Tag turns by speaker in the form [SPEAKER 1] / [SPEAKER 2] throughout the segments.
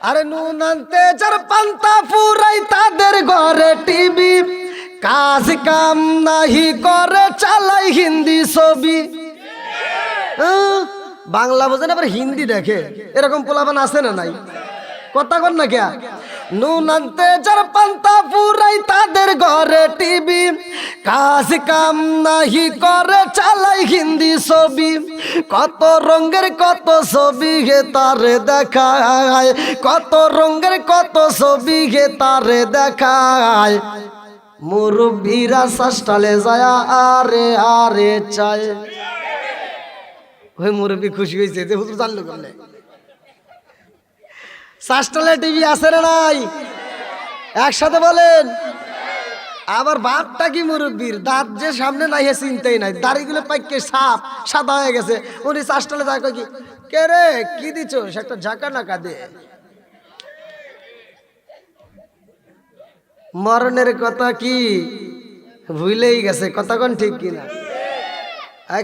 [SPEAKER 1] আরে নুন আনতে যার পান্তা ফুরাই তাদের ঘরে টিভি, কাজ কাম নাহি করে চালাই হিন্দি ছবি। বাংলা বোঝে না, আবার হিন্দি দেখে, এরকম পোলাপান আছে না নাই? কথা কর না কে? নুন আনতে যার পান্তা ফুরাই তাদের ঘরে টিভি, কাজ কাম নাহি করে চালাই হিন্দি ছবি। কত রঙের কত ছবি গে তারে দেখায়, কত রঙের কত ছবি গে তারে দেখায়। মুরব্বীরা শাসটালে যায় আরে আরে চায়। ওই মুরব্বী খুশি হয়েছে যে হুজুর জানলো কেমনে। শাসটালে টিভি আছে না নাই? একসাথে বলেন। আবার বাপটা কি মুরব্বীর দাঁত যে সামনে নাই হে চিন্তাই নাই, দাড়িগুলো পাইকে সাপ সাদা হয়ে গেছে। উনি শাসটালে যায় কি কে রে কি দিছ, একটা ঝাঁকা নাকা দে। মরণের কথা কি ভুলেই গেছে, কথা কোন ঠিক কিনা?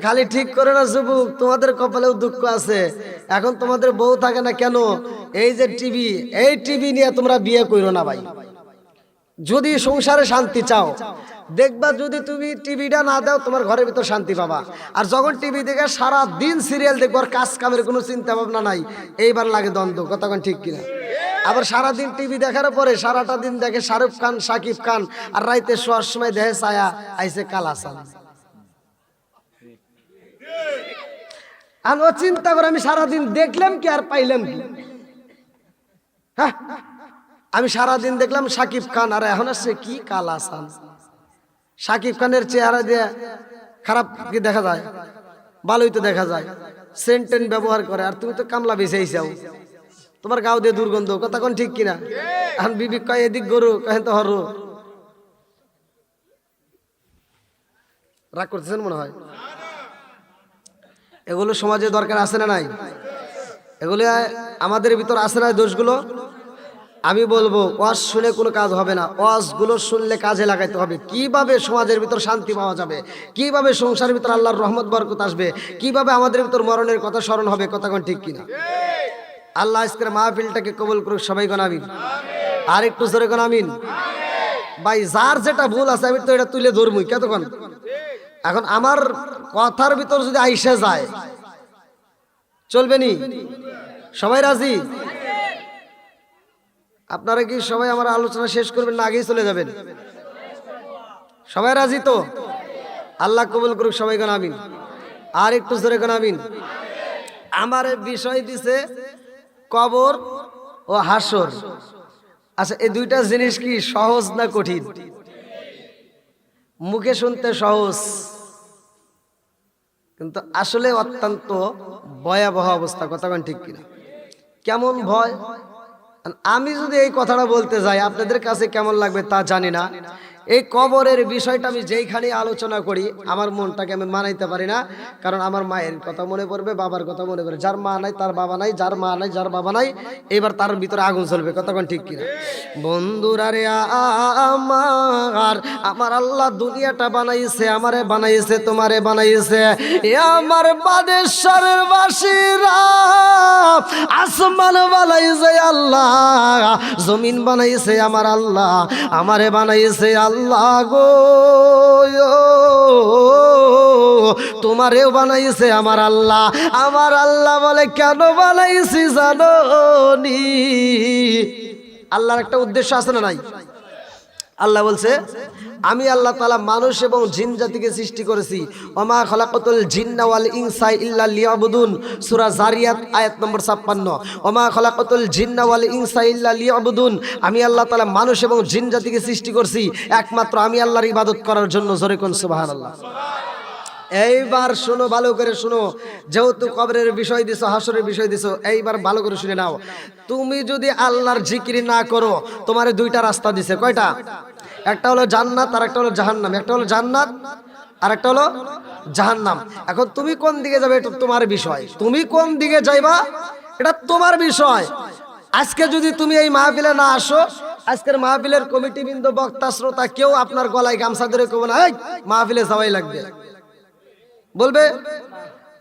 [SPEAKER 1] খালি ঠিক করে না যুবক, তোমাদের কপালেও দুঃখ আছে। এখন তোমাদের বউ থাকে না কেন? এই যে টিভি, এই টিভি নিয়ে তোমরা বিয়ে করো না ভাই। যদি সংসারে শান্তি চাও, দেখবা যদি তুমি টিভিটা না দাও তোমার ঘরের ভিতর শান্তি পাবা। আর যখন টিভি দেখে সারা দিন সিরিয়াল দেখবো আর কাজ কামের কোনো চিন্তা ভাবনা নাই, এইবার লাগে দ্বন্দ্ব, কথা কোন ঠিক কিনা? আবার সারাদিন টিভি দেখার পরে সারাটা দিন দেখে শাহরুখ খান সাকিব খান, আর রাইতে শোয়ার সময় দেখে ছায়া আইসে কালাসান। আর ও চিন্তা করে আমি সারাদিন দেখলাম কি আর পাইলাম কি? হ্যাঁ, আমি সারাদিন দেখলাম সাকিব খান, আর এখন আসছে কি কালাসান। সাকিব খানের চেহারা দিয়ে খারাপ কি দেখা যায়? ভালোই তো দেখা যায়। সেন্টেন ব্যবহার করে, আর তুমি তো কামলা বেঁচেইছাও, তোমার গাও দিয়ে দুর্গন্ধ, কথা কোন ঠিক কিনা? এখন বিবি কয় এদিক গরু, কহেন তো হরু। রাগ করতেছেন মনে হয়? এগুলো সমাজে দরকার আছে না নাই? এগুলো আমাদের ভিতর আছে না দোষগুলো? আমি বলবো ওয়াজ শুনে কোনো কাজ হবে না, ওয়াজগুলো শুনলে কাজে লাগাইতে হবে। কিভাবে সমাজের ভিতর শান্তি পাওয়া যাবে, কিভাবে সংসারের ভিতর আল্লাহর রহমত বরকত আসবে, কিভাবে আমাদের ভিতর মরণের কথা স্মরণ হবে, কথা কোন ঠিক কিনা? আল্লাহ আজকের মাহফিলটাকে কবুল করুক, সবাই কোন আমিন। আর একটু জোরে কোন আমিন। ভাই যার যেটা ভুল আছে আমি তো এটা তুলে ধরবই, কতক্ষণ। এখন আমার কথার ভিতর যদি আইসা যায় চলবে নি? সবাই রাজি? আপনারা কি সবাই আমার আলোচনা শেষ করবেন না আগেই চলে যাবেন? সবাই রাজি তো? আল্লাহ কবুল করুক, সবাই কোন আমিন। আর একটু জোরে কোন আমিন। আমার বিষয় দিছে কবর ও হাসর। আচ্ছা, এই দুইটা জিনিস কি সহজ না কঠিন? মুখে শুনতে সহজ, কিন্তু আসলে অত্যন্ত ভয়াবহ অবস্থা, কথা কোন ঠিক কিনা? কেমন ভয়! আমি যদি এই কথাটা বলতে যাই আপনাদের কাছে কেমন লাগবে তা জানি না। এই কবরের বিষয়টা আমি যেইখানে আলোচনা করি আমার মনটাকে আমি মানাইতে পারি না, কারণ আমার মায়ের কথা মনে পড়বে, বাবার কথা মনে পড়বে। যার মা নাই তার বাবা নাই, যার মা নাই যার বাবা নাই, এবার তার ভিতরে আগুন জ্বলবে, কথা কোন ঠিক কিনা? বন্ধুরা রে আমার, আমার আল্লাহ দুনিয়াটা বানাইছে, আমারে বানাইছে, তোমারে বানাইছে। এ আমার বাদেশ্বরের বাসীরা, আসমান বানাইছে আল্লাহ, জমিন বানাইছে আমার আল্লাহ, আমারে বানাইছে আল্লাহ গো, তোমারেও বানাইছে আমার আল্লাহ। আমার আল্লাহ বলে কেন বানাইছি জানো নি? আল্লাহর একটা উদ্দেশ্য আছে না নাই? আল্লাহ বলছে আমি আল্লাহ তাআলা মানুষ এবং জিন জাতিকে সৃষ্টি করেছি। ওমা খলাকাতুল জিন্না ওয়াল ইনসা ইল্লা লিয়াবুদুন, সূরা জারিয়াত আয়াত নম্বর 56। ওমা খলাকাতুল জিন্না ওয়াল ইনসা ইল্লা লিয়াবুদুন, আমি আল্লাহ তাআলা মানুষ এবং জিন জাতিকে সৃষ্টি করেছি একমাত্র আমি আল্লাহর ইবাদত করার জন্য। জোরে কোন সুবহানাল্লাহ। এইবার শোনো, ভালো করে শোনো, যেহেতু কবরের বিষয় দিছো, হাসরের বিষয় দিছো, এইবার ভালো করে শুনে নাও। তুমি যদি আল্লাহর জিকির না করো, তোমার দুইটা রাস্তা দিছে। কয়টা? একটা হলো জান্নাত আর একটা হলো জাহান্নাম। একটা হলো জান্নাত আর একটা হলো জাহান্নাম। এখন তুমি কোন দিকে যাবে এটা তোমার বিষয়, তুমি কোন দিকে যাইবা এটা তোমার বিষয়। আজকে যদি তুমি এই মাহফিলে না আসো, আজকের মাহফিলের কমিটিবৃন্দ, বক্তা, শ্রোতা কেউ আপনার গলায় গামছা ধরে কবে না এই মাহফিলে যাওয়াই লাগবে বলবে?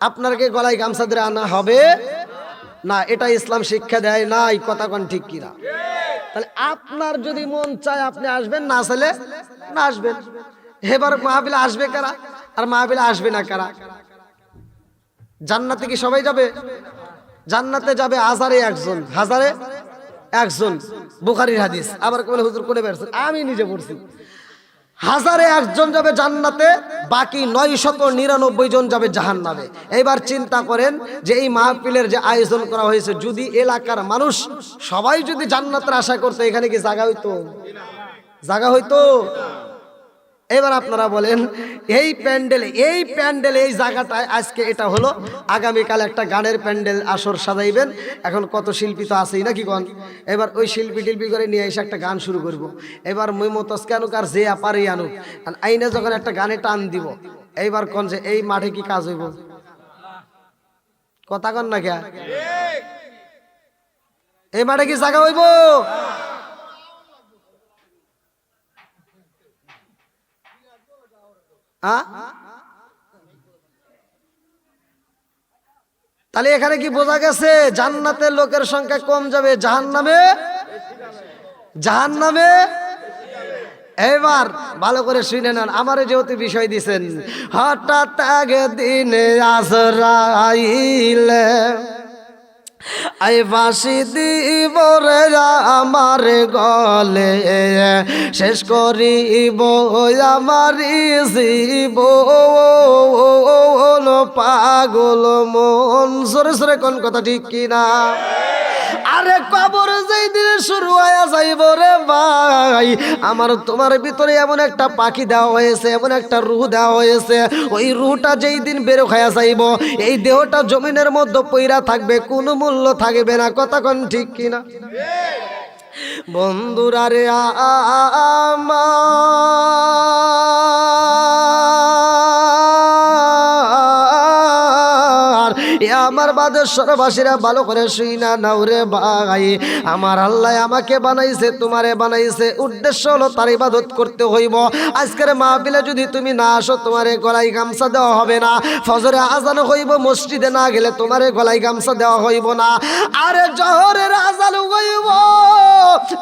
[SPEAKER 1] আপনাকে গলায় গামছা ধরে আনা হবে না, এটা ইসলাম শিক্ষা দেয় না। এই কথা কোন ঠিক কিনা? তাহলে আপনার যদি মন চায় আপনি আসবেন, না চাইলে না আসবেন। এবার মাহফিলে আসবে কারা আর মাহফিলে আসবে না কারা? জান্নাতে কি সবাই যাবে? জান্নাতে যাবে হাজারে একজন, হাজারে একজন। বুখারীর হাদিস। আবার কোন হুজুর কোনে বেরছেন, আমি নিজে পড়ছি। হাজারে একজন যাবে জান্নাতে, বাকি 999 জন যাবে জাহান্নামে। এবার চিন্তা করেন যে এই মাহফিলের যে আয়োজন করা হয়েছে, যদি এলাকার মানুষ সবাই যদি জান্নাতের আশা করতে, এখানে কি জায়গা হইতো? জায়গা হইতো? এবার আপনারা বলেন, এই প্যান্ডেলে এই জায়গাটায় আজকে এটা হলো, আগামীকাল একটা গানের প্যান্ডেল আসর সাজাইবেন। এখন কত শিল্পী তো আছেই নাকি কোন? এবার ওই শিল্পী টিল্পি করে নিয়ে এসে একটা গান শুরু করব। এবার মইমতাজ কেনুক আর যে পারে আনুক, আইনে যখন একটা গানে টান দিব, এইবার কোন যে এই মাঠে কি কাজ হইব? কথা কন না কে? এই মাঠে কি জায়গা হইব? তাহলে এখানে কি বোঝা গেছে জান্নাতের লোকের সংখ্যা কম যাবে, জাহান্নামে? এবার ভালো করে শুনে নেন, আমারে যেহেতু বিষয় দিছেন। হঠাৎ একদিন আজরাইল আই ফাঁসি দিব রে আমার গলে, শেষ করিব আমার জীবন, পাগল মন। সরে সরে কোন কথা ঠিক কিনা? আরে কবর যেই দিন শুরু হয়ে যাইব রে ভাই, আমার তোমার ভিতরে এমন একটা পাখি দেওয়া হয়েছে, এমন একটা রূহ দেওয়া হয়েছে, ওই রূহটা যেই দিন বের হয়ে যাইব, এই দেহটা জমিনের মধ্যে পইরা থাকবে, কোনো মূল্য থাকবে না। কথা কোন ঠিক কিনা? বন্ধুরা রে আমার বাদেশ্বরবাসীরা ভালো করে শুই না নাও রে ভাই, আমার আল্লাহ আমাকে বানাইছে, তোমারে বানাইছে, উদ্দেশ্য হলো তার ইবাদত করতে হইব। আজকের মাহফিলে যদি তুমি না আসো, তোমারে গলায় গামছা দেওয়া হবে না। ফজরে আজান হইব, মসজিদে না গেলে তোমারে গলায় গামছা দেওয়া হইব না। আরে জোহরের আজান হইব,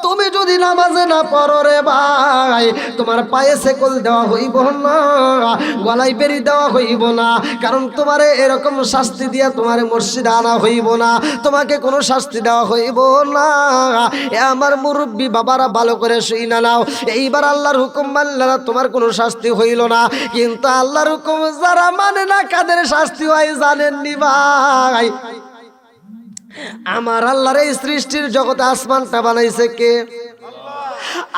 [SPEAKER 1] তুমি যদি নামাজে না পড়ো রে ভাই, তোমার পায়ে সেকল দেওয়া হইব না, গলায় বেরি দেওয়া হইব না। কারণ তোমারে এরকম শাস্তি দিয়া তোমারে মসজিদে আনা হইব না, তোমাকে কোনো শাস্তি দেওয়া হইব না। এ আমার মুরব্বী বাবারা ভালো করে শুই না নাও, এইবার আল্লাহর হুকুম মানলে না, তোমার কোনো শাস্তি হইল না। কিন্তু আল্লাহর হুকুম যারা মানে না, কাদের শাস্তি হয় জানেননি ভাই? আমার আল্লাহর এই সৃষ্টির জগতে আসমানটা বানাইছে কে?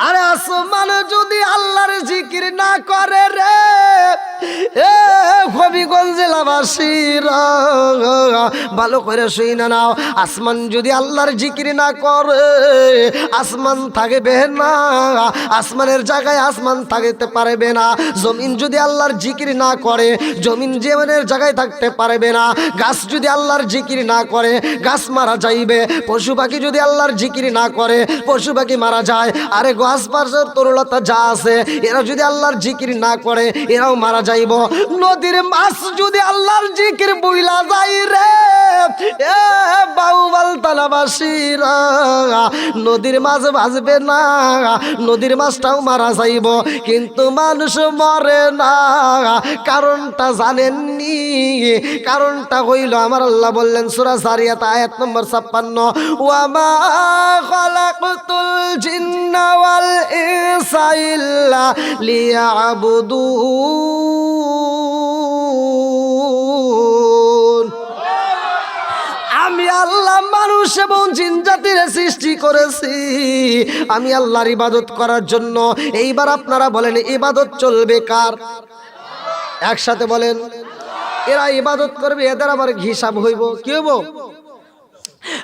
[SPEAKER 1] আরে আসমান যদি আল্লাহর জিকির না করে রে, এ হবিগঞ্জ জেলাবাসীরা ভালো করে শুই না নাও, আসমান যদি আল্লাহর জিকির না করে, আসমান থাকবে না, আসমানের জায়গায় আসমান থাকতে পারবে না। জমিন যদি আল্লাহর জিকির না করে, জমিন জীবনের জায়গায় থাকতে পারবে না। গাছ যদি আল্লাহর জিকির না করে, গাছ মারা যাইবে। পশু পাখি যদি আল্লাহর জিকির না করে, পশু পাখি মারা যায়। আরে গাছ পাশের তরুলতা যা আছে, এরা যদি আল্লাহর জিকির না করে, এরাও মারা যাইব। নদীর মাছ যদি আল্লাহর জিকির বুইলা যাই রে, এ বাউবাল তালাবাসীরা, নদীর মাছ বাঁচবে না, নদীর মাছটাও মারা যাইব। কিন্তু মানুষ মরে না, কারণটা জানেননি? কারণটা হইল, আমার আল্লাহ বললেন সূরা যারিয়াত আয়াত নম্বর 56, ওয়ামা খালাকতুল জিন্না ওয়াল ইনসা ইল্লা লিয়াবুদুন। আমি আল্লাহ মানুষ এবং জিন জাতির সৃষ্টি করেছি, আমি আল্লাহর ইবাদত করার জন্য। এইবার আপনারা বলেন, ইবাদত চলবে কার? একসাথে বলেন। এরা ইবাদত করবে, এদের আবার হিসাব হইব। কি হইব?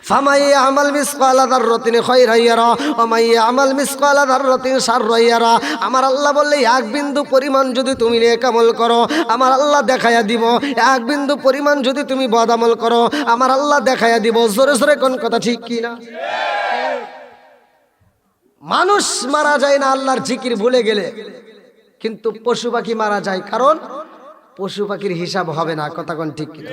[SPEAKER 1] ফামাই আমাল মিসকালা যাররাতিন খায়রান ইয়ারা ওয়া মাই আমাল মিসকালা যাররাতিন শাররান ইয়ারা। আমার আল্লাহ বললে এক বিন্দু পরিমাণ যদি তুমি নেক আমল করো, আমার আল্লাহ দেখায়া দিব। এক বিন্দু পরিমাণ যদি তুমি বদ আমল করো, আমার আল্লাহ দেখায়া দিব। জোরে জোরে কোন কথা ঠিক কি না? মানুষ মারা যায় না আল্লাহর জিকির ভুলে গেলে, কিন্তু পশু পাখি মারা যায়, কারণ পশু পাখির হিসাব হবে না। কথা কোন ঠিক কিনা?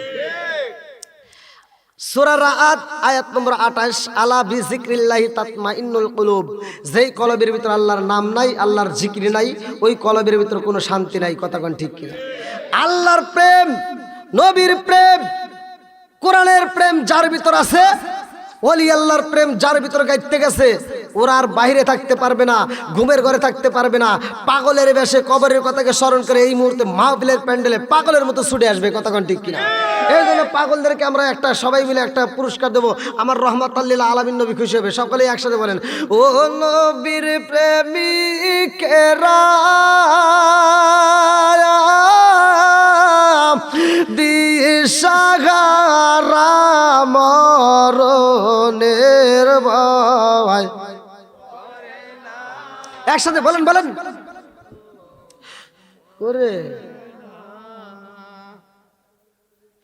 [SPEAKER 1] সূরা রাআদ আয়াত নম্বর 28, আলা বিযিক্রিল্লাহি তাতমাইন্নুল কুলুব। যেই কলবের ভিতর আল্লাহর নাম নাই, আল্লাহর জিকির নাই, ওই কলবের ভিতর কোনো শান্তি নাই। কথা কোন ঠিক কিনা? আল্লাহর প্রেম, নবীর প্রেম, কোরআনের প্রেম যার ভিতর আছে, ওলি আল্লাহর প্রেম যার ভিতর গাইতে গেছে, ওরা আর বাইরে থাকতে পারবে না, ঘুমের ঘরে থাকতে পারবে না। পাগলের বেশে কবরের কথাকে স্মরণ করে এই মুহূর্তে মাহফিলের প্যান্ডেলে পাগলের মতো ছুটে আসবে। কথা কোন ঠিক কিনা? এই জন্য পাগলদেরকে আমরা একটা সবাই মিলে একটা পুরস্কার দেবো। আমার রহমাতুল লিল আলামিন নবী খুশি হবে। সকলেই একসাথে বলেন, ও নবীর প্রেমিকেরা দিশাহারা মরণের ভয়। একসাথে বলেন বলেন করে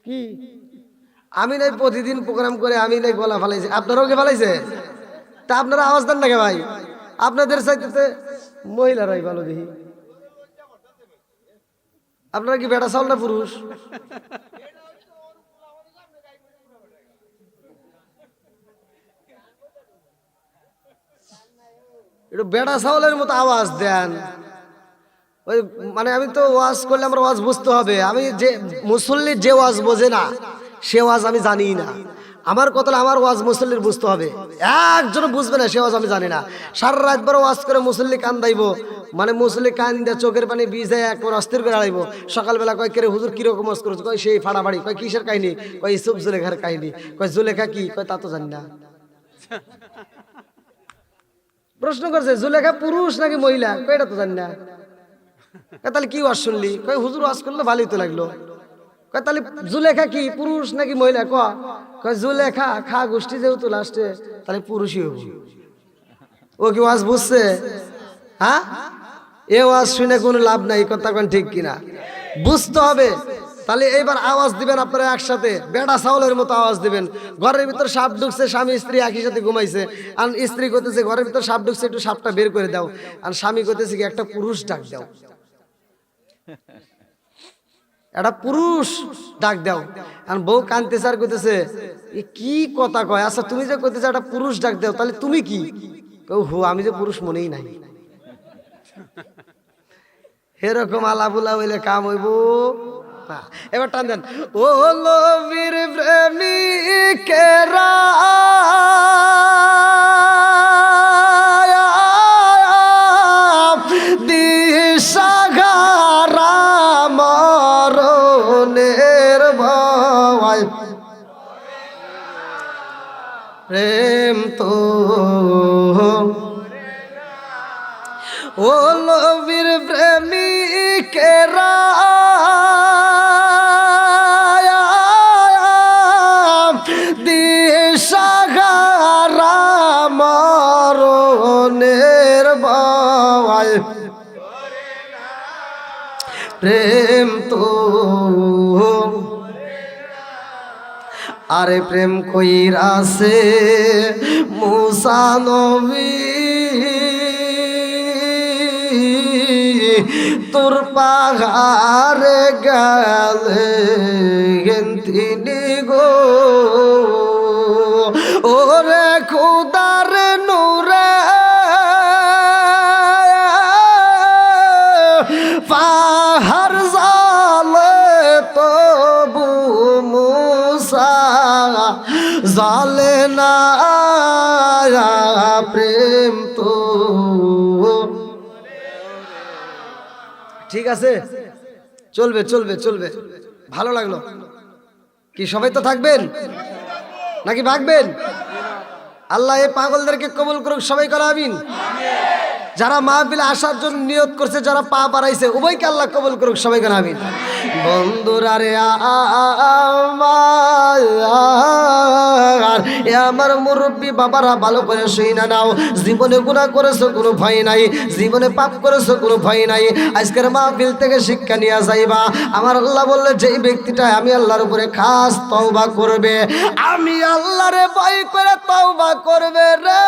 [SPEAKER 1] কি? আমি নাই প্রতিদিন প্রোগ্রাম করে আমি নাই গলা ফালাইছি, আপনারাও কে ফালাইছে? তা আপনারা আওয়াজ দেন না কে ভাই? আপনাদের চাইতে মহিলারাই ভালো দেখি। আপনারা কি বেটা চাউল না পুরুষ? একটু বেটা চাউলের মতো আওয়াজ দেন। ওই মানে আমি তো ওয়াজ করলে আমার ওয়াজ বুঝতে হবে। আমি যে মুসল্লির যে ওয়াজ বোঝে না সে ওয়াজ আমি জানি না। আমার কথা আমার ওয়াজ মুসল্লির বুঝতে হবে। একজন বুঝবে না সে ওয়াজ আমি জানি না। সারা রাত বড় ওয়াজ করে মুসল্লি কান দাইব, মানে মুসল্লি কান দিয়ে চোখের পানি ভিজে একবার অস্থির করে আড়াইব। সকালবেলা কয় কে রে হুজুর কিরকম ওয়াজ করেছে? কয় সেই ফাড়াফাড়ি। কয় কিসের কাহিনী? কয় ইসুফ জুলেখার কাহিনী। কয় জুলেখা কি? কয় তা তো জানি না। প্রশ্ন করছে জুলেখা পুরুষ নাকি মহিলা? কয় এটা তো জানি না। তাহলে কি ওয়াজ শুনলি? কয় হুজুর ওয়াজ করলে ভালোই তো লাগলো। কয় তাহলে জুলেখা কি পুরুষ নাকি মহিলা? কয় জুলেখা খা গোষ্ঠী যেহেতু লাস্টে তাহলে পুরুষই হবো। ও কি ওয়াজ বুঝছে? হ্যাঁ, এ ওয়াজ শুনে কোনো লাভ নাই। কথা কোন ঠিক কিনা? বুঝতে হবে। তাহলে এইবার আওয়াজ দিবেন আপনারা একসাথে, বেটা চাউলের মতো আওয়াজ দিবেন। ঘরের ভিতর সাপ ঢুকছে, স্বামী স্ত্রী একই সাথে ঘুমাইছে, আর স্ত্রী করতেছে ঘরের ভিতর সাপ ঢুকছে, একটু সাপটা বের করে দাও। আর স্বামী করতেছে কি একটা পুরুষ ডাক দাও, একটা পুরুষ ডাক দাও। আর বউ কানতেছে আর কইতেছে কি কথা কয়? আচ্ছা তুমি যে কইতেছে একটা পুরুষ ডাক দাও, তাহলে তুমি কি? হো আমি যে পুরুষ মনেই নাই। এরকম আলাবুলা হইলে কাম হইব না। এবার টান দেন, ও নবীর প্রেমিকেরা দিশাহারা মরণের ভয়। প্রেম তো ও নবীর প্রেমিকেরা দিশাহারা মরণের ভয়। প্রেম তো আরে প্রেম কইরাছে মুসা নবী, তোর পাহাড়ে গেলে তিনি গো। ওরে খুদার নূরে পাহাড় জালে তবু মুসা জালে না। প্রেম তো ঠিক আছে, চলবে চলবে চলবে। ভালো লাগলো কি? সবাই তো থাকবেন নাকি ভাগবেন? আল্লাহ এই পাগলদেরকে কবুল করুক, সবাই করে আমিন। যারা মাহফিলে আসার জন্য নিয়ত করছে, যারা পা বাড়াইছে, উভয়কে আল্লাহ কবুল করুক, সবাই করে আমিন। বন্ধুরা রে আমার মুরব্বী বাবারা ভালো করে শুই না নাও। জীবনে গুনাহ করেছো কোনো ভয় নাই, জীবনে পাপ করেছো কোনো ভয় নাই। আজকের মাহফিল থেকে শিক্ষা নিয়ে যাইবা। আমার আল্লাহ বললে যেই ব্যক্তিটা আমি আল্লাহর উপরে খাস তওবা করবে, আমি আল্লাহরে ভয় করে তওবা করবে রে,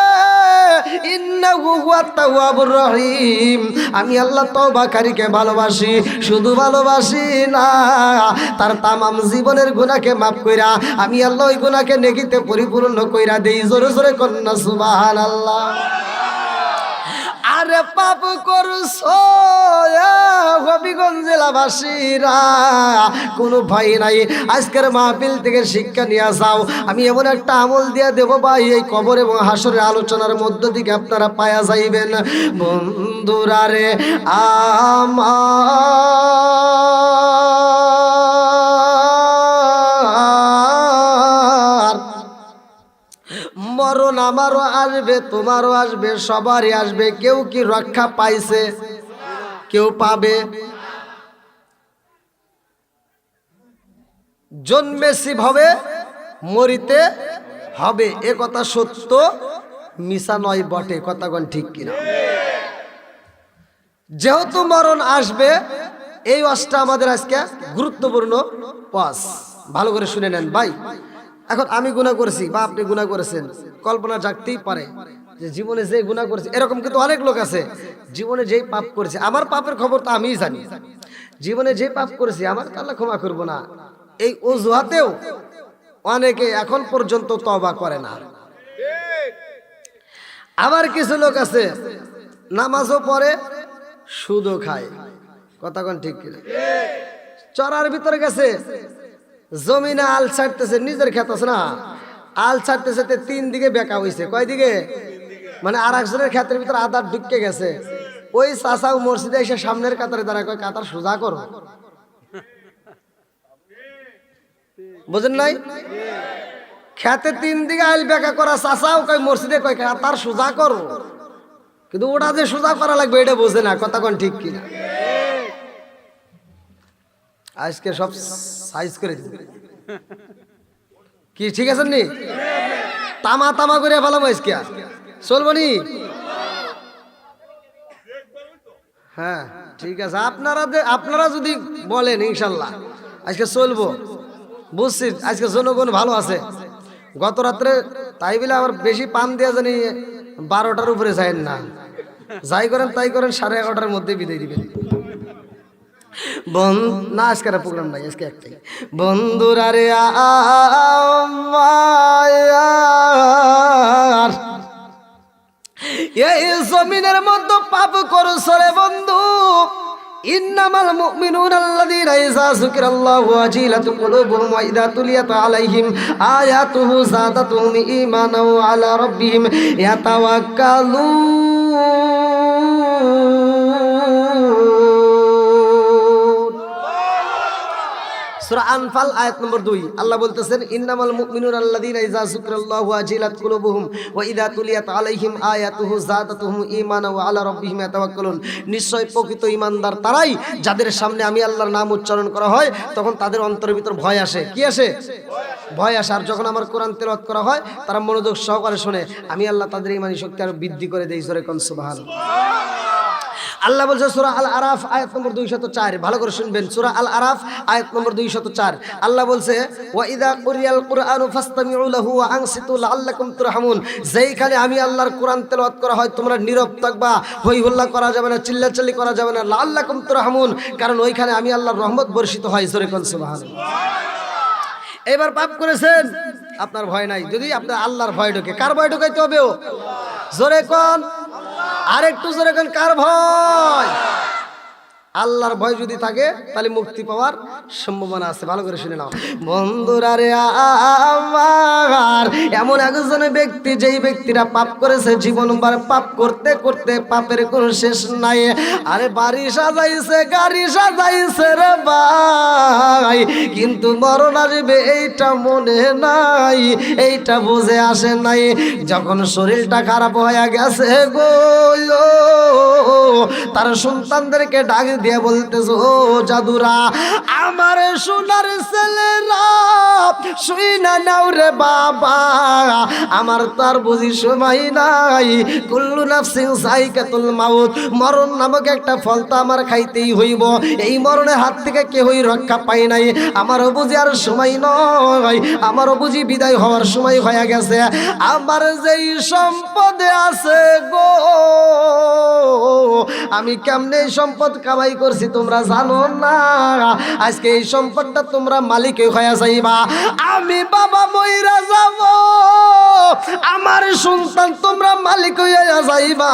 [SPEAKER 1] ইন্নাহু হুয়াত তাওয়াবুর রহিম। আমি আল্লাহ তওবাকারীকে ভালোবাসি, শুধু ভালোবাসি না, তার তামাম জীবনের গুনাহকে মাফ কইরা আমি আল্লাহ ওই গুনাহকে নেকিতে পরিপূর্ণ কইরা দেই। জোরে জোরে কন্না সুবহানাল্লাহ। আরে পাপ করছো হবিগঞ্জ জেলাবাসীরা, কোনো ভয় নাই, আজকের মাহফিল থেকে শিক্ষা নিয়ে যাও। আমি এমন একটা আমল দিয়ে দেবো ভাই, এই কবর এবং হাসরের আলোচনার মধ্য থেকে আপনারা পায়া যাইবেন। বন্ধুরা রে মরণ আমারও আসবে, তোমারও আসবে, সবারই আসবে। কেউ কি রক্ষা পাইছে? কেউ পাবে? জন্মেছি ভাবে মরিতে হবে, এ কথা সত্য, মিছা নয় বটে। কথাগণ ঠিক কিনা? যেহেতু মরণ আসবে, এই ওয়াজটা আমাদের আজকে গুরুত্বপূর্ণ ওয়াজ। ভালো করে শুনে নেন ভাই। এখন আমি গুনাহ করেছি বা আপনি গুনাহ করেছেন, কল্পনা জাগতেই পারে যে জীবনে যে গুনাহ করেছে, এরকম কিন্তু অনেক লোক আছে জীবনে যেই পাপ করেছে, আমার পাপের খবর তো আমিই জানি, জীবনে যে পাপ করেছি আমার আল্লাহ ক্ষমা করবো না, এই অজুহাতেও অনেকে এখন পর্যন্ত তওবা করে না। আবার কিছু লোক আছে নামাজও পড়ে, সুদও খায়। কথা কোন ঠিক কিনা? চরার ভিতরে গেছে, জমিনে আল ছাড়তেছে, নিজের ক্ষেত আছে না, আল ছাড়তেছে, 3 দিকে বেঁকা হয়েছে। কয় দিকে? মানে আর একজনের ক্ষেতের ভিতরে আদার ঢুকে গেছে। ওই চাচাও মসজিদে এসে সামনের কাতারে দাঁড়ায়, কয় কাতার সোজা করো। বুঝেন নাই? খেতে 3 দিকে আল বেঁকা করা চাচাও কয় মসজিদে, কয় কাতার সোজা করো, কিন্তু ওটা যে সোজা করা লাগবে এটা বোঝে না। কথা কোন ঠিক কিনা? আজকে সব সাইজ করে দিবে কি? ঠিক আছে নি? তামা তামা করে ফেলাম আজকে, চলবো নি? হ্যাঁ ঠিক আছে, আপনারা যদি বলেন ইনশাল্লাহ আজকে চলবো। বুঝছি আজকে জনগণ ভালো আছে। গত রাত্রে তাই বলে আবার বেশি পান দিয়ে জানি 12টার উপরে যায় না, যাই করেন তাই করেন 11:30টার মধ্যে বিদায় দিবেন। না আজকের প্রোগ্রাম নাই, আজকে একটাই। বন্ধুরা রে এই জমিনের মধ্যে পাপ করছো রে বন্ধু। ইন্নামাল মুমিনুনা আল্লাযীনা ইযা যুকিরাল্লাহু ওয়াজিলাত কুলুবুহুম ওয়া ইযা তুলিয়াত আলাইহিম আয়াতুহু যাদাতুহুম ঈমানাও ওয়া আলা রাব্বিহিম ইয়াতাওয়াক্কালুন। সূরা আনফাল আয়াত নম্বর 2 আল্লাহ বলতেছেন, ইন্নামাল মুমিনুনা আল্লাযীনা ইযা যুকিরাল্লাহু ওয়াজিলাত কুলুবুহুম ওয়া ইযা তুলিয়াত আলাইহিম আয়াতুহু যাদাতুহুম ঈমানাও ওয়া আলা রাব্বিহিম ইয়াতাওয়াক্কালুন। নিশ্চয় প্রকৃত ঈমানদার তারাই যাদের সামনে আমি আল্লাহর নাম উচ্চারণ করা হয় তখন তাদের অন্তরের ভিতর ভয় আসে। কি আসে? ভয় আসে। আর যখন আমার কোরআন তেলাওয়াত করা হয় তারা মনোযোগ সহকারে শুনে, আমি আল্লাহ তাদের ঈমানি শক্তি আরো বৃদ্ধি করে দেই। জোরে কোন সুবহানাল্লাহ। আল্লাহ বলছে সূরা আল আরাফ আয়াত নম্বর 204, ভালো করে শুনবেন। সূরা আল আরাফ আয়াত নম্বর 204 আল্লাহ বলছে, ওয়া ইযা কুরিয়াল কুরআনু ফাসতামিউ লাহু ওয়া আনসিতু লাআল্লাকুম তুরহামুন। যেইখানে আমি আল্লাহর কোরআন তেলাওয়াত করা হয় তোমরা নীরব থাকবা, হই হল্লা করা যাবে না, চিল্লাচিল্লি করা যাবে না। লাআল্লাকুম তুরহামুন, কারণ ওইখানে আমি আল্লাহর রহমত বর্ষিত হয়। জোরে কোন সুবহানাল্লাহ। এবার পাপ করেছেন, আপনার ভয় নাই। যদি আপনার আল্লাহর ভয় ঢোকে, কার ভয় ঢোকাইতে হবে? জোরে কোন, আরেকটু জোরে কোন, কার ভয়? আল্লাহর ভয় যদি থাকে তাহলে মুক্তি পাওয়ার সম্ভাবনা আছে। ভালো করে শুনে নাও বন্ধুরা রে আমার। এমন একজন ব্যক্তি, যেই ব্যক্তিরা পাপ করেছে, জীবনভর পাপ করতে করতে পাপের কোনো শেষ নাই। আরে বাড়ি সাজাইছে, গাড়ি সাজাইছে রে ভাই, কিন্তু মরণ আসবে এইটা মনে নাই, এইটা বুঝে আসে নাই। যখন শরীরটা খারাপ হয়ে গেছে গো, তার সন্তানদেরকে ডাক দিয়ে দিয়ে বলতেছে, ও জাদুরা, আমার সোনার ছেলেরা শুই না নাও রে বাবা, আমার তার বুঝি সময় নাই। কুল্লু নাফসিন যায়কাতুল মাউত, মরণ নামক একটা ফল তো আমার খাইতেই হইব। এই মরণের হাত থেকে কেউই রক্ষা পাই নাই। আমারও বুঝি আর সময় নয়, আমারও বুঝি বিদায় হওয়ার সময় হয়ে গেছে। আমার যেই সম্পদে আছে গো, আমি কেমনে এই সম্পদ কামাই করছি তোমরা জানো না। আজকে এই সম্পদটা তোমরা মালিক হয়ে যাইবা। আমি বাবা মইরা যাব, আমার সন্তান তোমরা মালিক হইয়া যাইবা।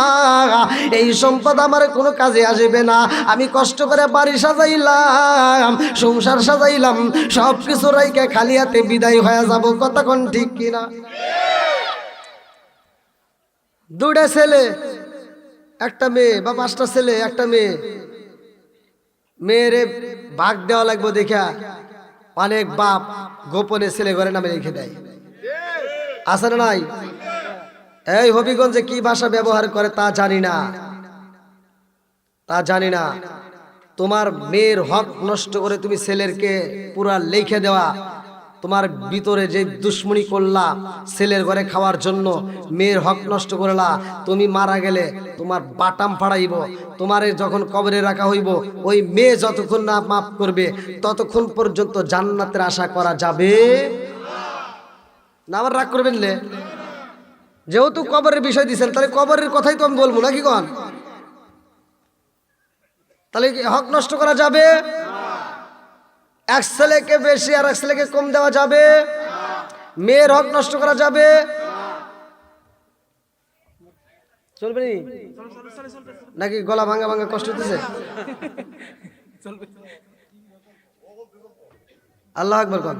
[SPEAKER 1] এই সম্পদ আমার কোনো কাজে আসবে না। আমি কষ্ট করে বাড়ি সাজাইলাম, সংসার সাজাইলাম, সব কিছু রাইকে খালি হাতে বিদায় হয়ে যাব। কতক্ষণ ঠিক কিনা? দুটা ছেলে একটা মেয়ে বা পাঁচটা ছেলে একটা মেয়ে, মেয়েরে ভাগ দেওয়া লাগবে দেখা অনেক বাপ গোপনে ছেলে ঘরে নামে রেখে দেয়। আছে না নাই? এই হবিগঞ্জে কি ভাষা ব্যবহার করে তা জানি না, তা জানি না। তোমার মেয়ের হক নষ্ট করে তুমি ছেলেরকে পুরা লিখে দেওয়া, তোমার ভিতরে যে দুশ্মনী করলা ছেলের ঘরে খাওয়ার জন্য, মেয়ের হক নষ্ট করলা, তুমি মারা গেলে তোমার বাটাম ফাড়াইব। তোমারে যখন কবরে রাখা হইব, ওই মেয়ে যতক্ষণ না মাফ করবে ততক্ষণ পর্যন্ত জান্নাতের আশা করা যাবে না। আবার রাগ করবেন লে, যেহেতু কবরের বিষয় দিচ্ছেন, তাহলে কবরের কথাই তো আমি বলবো নাকি কন? তাহলে হক নষ্ট করা যাবে? এক ছেলেকে বেশি আর এক ছেলেকে কম দেওয়া যাবে? মেয়ের হক নষ্ট করা যাবে? চলবে নাকি গলা ভাঙা ভাঙা কষ্ট হতেছে? আল্লাহ আকবার কন।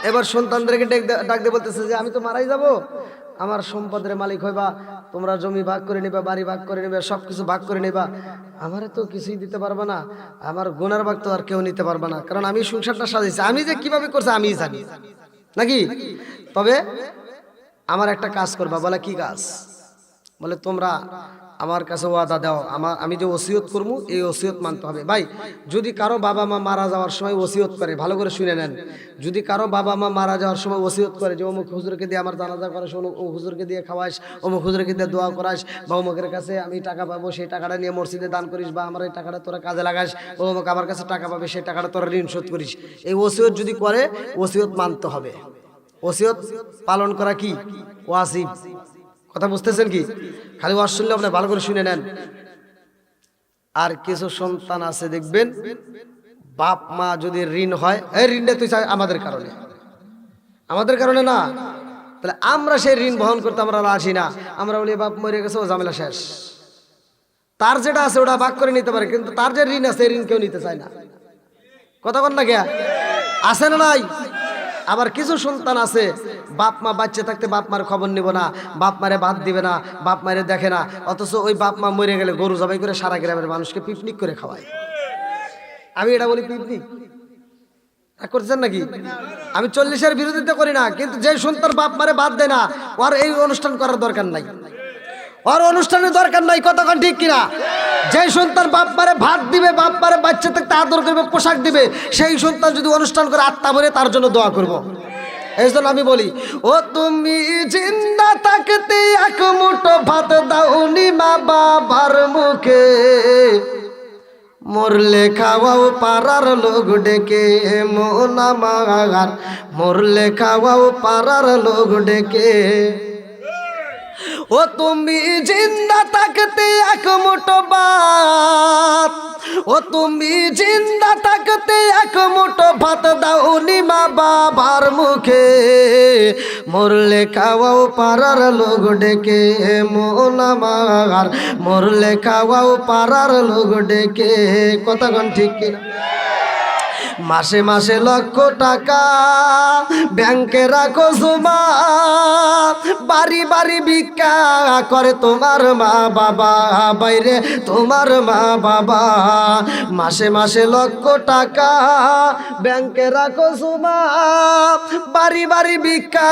[SPEAKER 1] এবার সন্তানদেরকে ডাক দিয়ে বলতেছে যে আমি তো মারাই যাব, আমার সম্পদের মালিক হইবা, তোমরা জমি ভাগ করে নেবা, বাড়ি ভাগ করে নেবে, সব কিছু ভাগ করে নেবা। আমারে তো কিছুই দিতে পারবা না, আমার গুনার ভাগ তো আর কেউ নিতে পারবা না, কারণ আমি সংসারটা সাজাইছি। আমি যে কিভাবে করছি আমিই জানি নাকি? তবে আমার একটা কাজ করবা। বলে কি কাজ? বলে তোমরা আমার কাছে ওয়াদা দাও, আমি যে ওসিয়ত করবো এই ওসিয়ত মানতে হবে। ভাই, যদি কারো বাবা মা মারা যাওয়ার সময় ওসিয়ত করে, ভালো করে শুনে নেন, যদি কারো বাবা মা মারা যাওয়ার সময় ওসিয়ত করে যে অমুক হুজুরকে দিয়ে আমার জানাজা করাস, অমুক হুজুরকে দিয়ে খাওয়াস, অমুক হুজুরকে দিয়ে দোয়া করাস, বা অমুকের কাছে আমি টাকা পাবো সেই টাকাটা নিয়ে মসজিদে দান করিস, বা আমার এই টাকাটা তোরা কাজে লাগাস, অমুক আমার কাছে টাকা পাবে সেই টাকাটা তোরা ঋণ শোধ করিস, এই ওসিয়ত যদি করে ওসিয়ত মানতে হবে। ওসিয়ত পালন করা কি ওয়াজিব। কথা বুঝতেছেন কি? খালি ওয়াজ শুনলে আপনি ভালো করে শুনে নেন। আর কিছু সন্তান আছে দেখবেন, বাপ মা যদি ঋণ হয়, এই ঋণটা তুই আমাদের কারণে না, তাহলে আমরা সেই ঋণ বহন করতে আমরা রাজি না। আমরা বলি বাপ মরে গেছে, ও ঝামেলা শেষ। তার যেটা আছে ওটা ভাগ করে নিতে পারে, কিন্তু তার যে ঋণ আছে এই ঋণ কেউ নিতে চায় না। কথা বল না গিয়া আছে না নাই? আবার কিছু সন্তান আছে, বাপ মা বাচ্চা থাকতে বাপ মার খবর নিব না, বাপ মারে ভাত দিবে না, বাপ মারে দেখে না, অথচ ওই বাপ মা মরে গেলে গরু জবাই করে সারা গ্রামের মানুষকে পিকনিক করে খাওয়ায়। আমি এটা বলি পিকনিক করছেন নাকি? আমি 40-এর বিরোধিতা করি না, কিন্তু যে সন্তান বাপ মারে ভাত দেয় না, ওর এই অনুষ্ঠান করার দরকার নাই, ওর অনুষ্ঠানের দরকার নাই। কতক্ষণ ঠিক কিনা? যে সন্তান বাপ মারে ভাত দিবে, বাপ মারে বাচ্চা থাকতে আদর করবে, পোশাক দিবে, সেই সন্তান যদি অনুষ্ঠান করে আত্মা ভরে তার জন্য দোয়া করব। এই জন্য আমি বলি, ও তুমি জিন্দা থাকতে এক মুঠো ভাত দাওনি মা বাবার মুখে, মরলে খাওয়াও পাড়ার লোক ডেকে, মন আমার মরলে খাওয়াও পাড়ার লোক ডেকে। ও তুমি জিন্দা থাকতে এক মুঠো ভাত, ও তুমি জিন্দা থাকতে এক মুঠো ভাত দাওনি মা বাবার মুখে, মরলে খাওয়াও পাড়ার লোক ডেকে, মন আমার মরলে খাওয়াও পাড়ার লোক ডেকে। কতক্ষণ ঠিক কিনা? মাসে মাসে লক্ষ টাকা ব্যাংকে রাখো জমা, বাড়ি বাড়ি ভিক্ষা করে তোমার মা বাবা, বাইরে তোমার মা বাবা। মাসে মাসে লক্ষ টাকা ব্যাংকে রাখো জমা, বাড়ি বাড়ি ভিক্ষা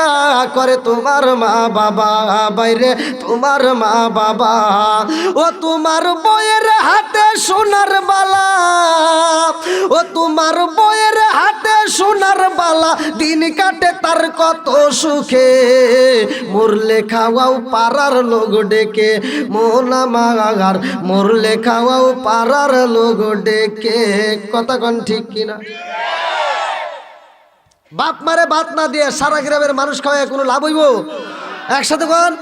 [SPEAKER 1] করে তোমার মা বাবা, বাইরে তোমার মা বাবা। ও তোমার বইয়ের হাতে সোনার বালা, ও তোমার বইয়ের হাতে সোনার বালা, দিন কাটে তার কত সুখে, মরলে খাওয়াও পাড়ার লোক ডেকে, মোনা মাগার মরলে খাওয়াও পাড়ার লোক ডেকে। কথা কোন ঠিক কিনা? বাপ মারে ভাত না দিয়ে সারা গ্রামের মানুষ খাওয়ায় কোনো লাভ হইব? একসাথে কোন,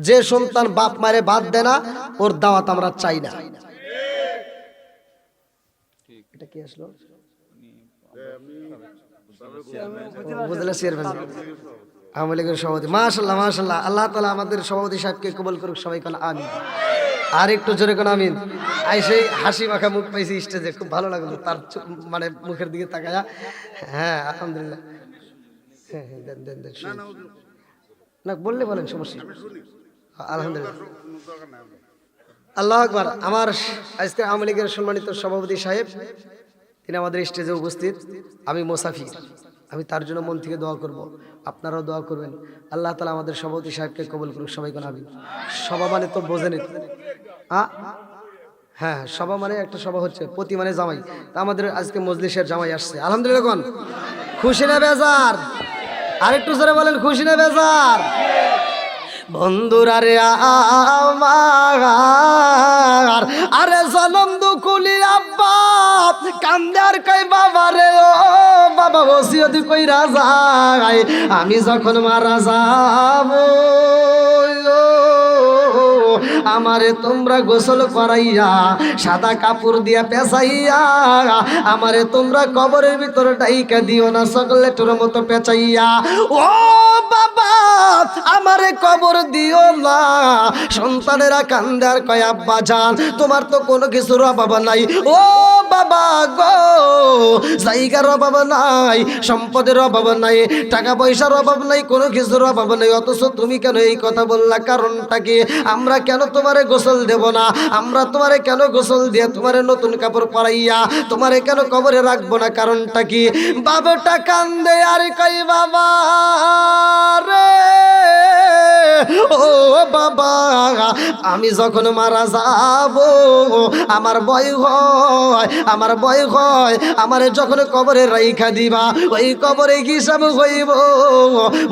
[SPEAKER 1] যে সন্তান বাপ মারে ভাত দেয় না ওর দাওয়াত আমরা চাই না। এটা কি আসলো? বুঝলে আওয়ামী লীগের সভাপতি, মাশাআল্লাহ মাশাআল্লাহ। আল্লাহ তাআলা আমাদের সভাপতি সাহেবকে কবুল করুক, সবাই কোন আমিন। আর একটু জোরে কোন আমিন। সেই হাসি মাখা মুখ পাইছি স্টেজে, খুব ভালো লাগলো তার মানে মুখের দিকে তাকায়া। হ্যাঁ আলহামদুলিল্লাহ। হ্যাঁ হ্যাঁ দেন দেন দেন, না বললে বলেন, সমস্যা। আলহামদুলিল্লাহ, আল্লাহু আকবার। আমার আজকে আওয়ামী লীগের সম্মানিত সভাপতি সাহেব, তিনি আমাদের স্টেজে উপস্থিত। আমি মুসাফির, আমি তার জন্য মন থেকে দোয়া করব, আপনারাও দোয়া করবেন। আল্লাহ তাআলা আমাদের সভাপতি সাহেবকে কবুল করুক, সবাই কোন আমিন। সভা মানে তো বোঝেন, হ্যাঁ সভা মানে একটা সভা হচ্ছে, প্রতি মানে জামাই। তা আমাদের আজকে মজলিসের জামাই আসছে, আলহামদুলিল্লাহ। কোন খুশি না বেজার? আরেকটু জোরে বলেন, খুশি না বেজার? বন্ধুরা রে আমার, আরে জনম দুকুলি আব্বা কান্দার কই বাবা রে, ও বাবা ওসিয়ত কইরা যায়, আমি যখন মারা যাব আমারে তোমরা গোসল করাইয়া সাদা কাপড় দিয়া পেঁচাইয়া, আমারে তোমরা কবরের ভিতর ডাইকা দিও না চকলেটের মতো পেঁচাইয়া। ও বাবা আমারে কবর দিও না। সন্তানেরা কান্দার কয় আব্বা জান তোমার তো কোনো কিছুর অভাব নাই, ও বাবা গো জায়গার অভাব নাই, সম্পদের অভাব নাই, টাকা পয়সার অভাব নাই, কোনো কিছুর অভাব নাই, অথচ তুমি কেন এই কথা বললা? কারণটা কি? আমরা কেন তোমারে গোসল দেব না? আমরা তোমারে কেন গোসল দিয়ে তোমারে নতুন কাপড় পরাইয়া তোমারে কেন কবরে রাখবো না? কারণটা কি? বাবাটা কান্দে আর কই বাবা রে, ও বাবা আমি যখন মারা যাব আমার ভয় হয়, আমার ভয় হয়, আমারে যখন কবরে রাইখা দিবা ওই কবরে কি সব হইব,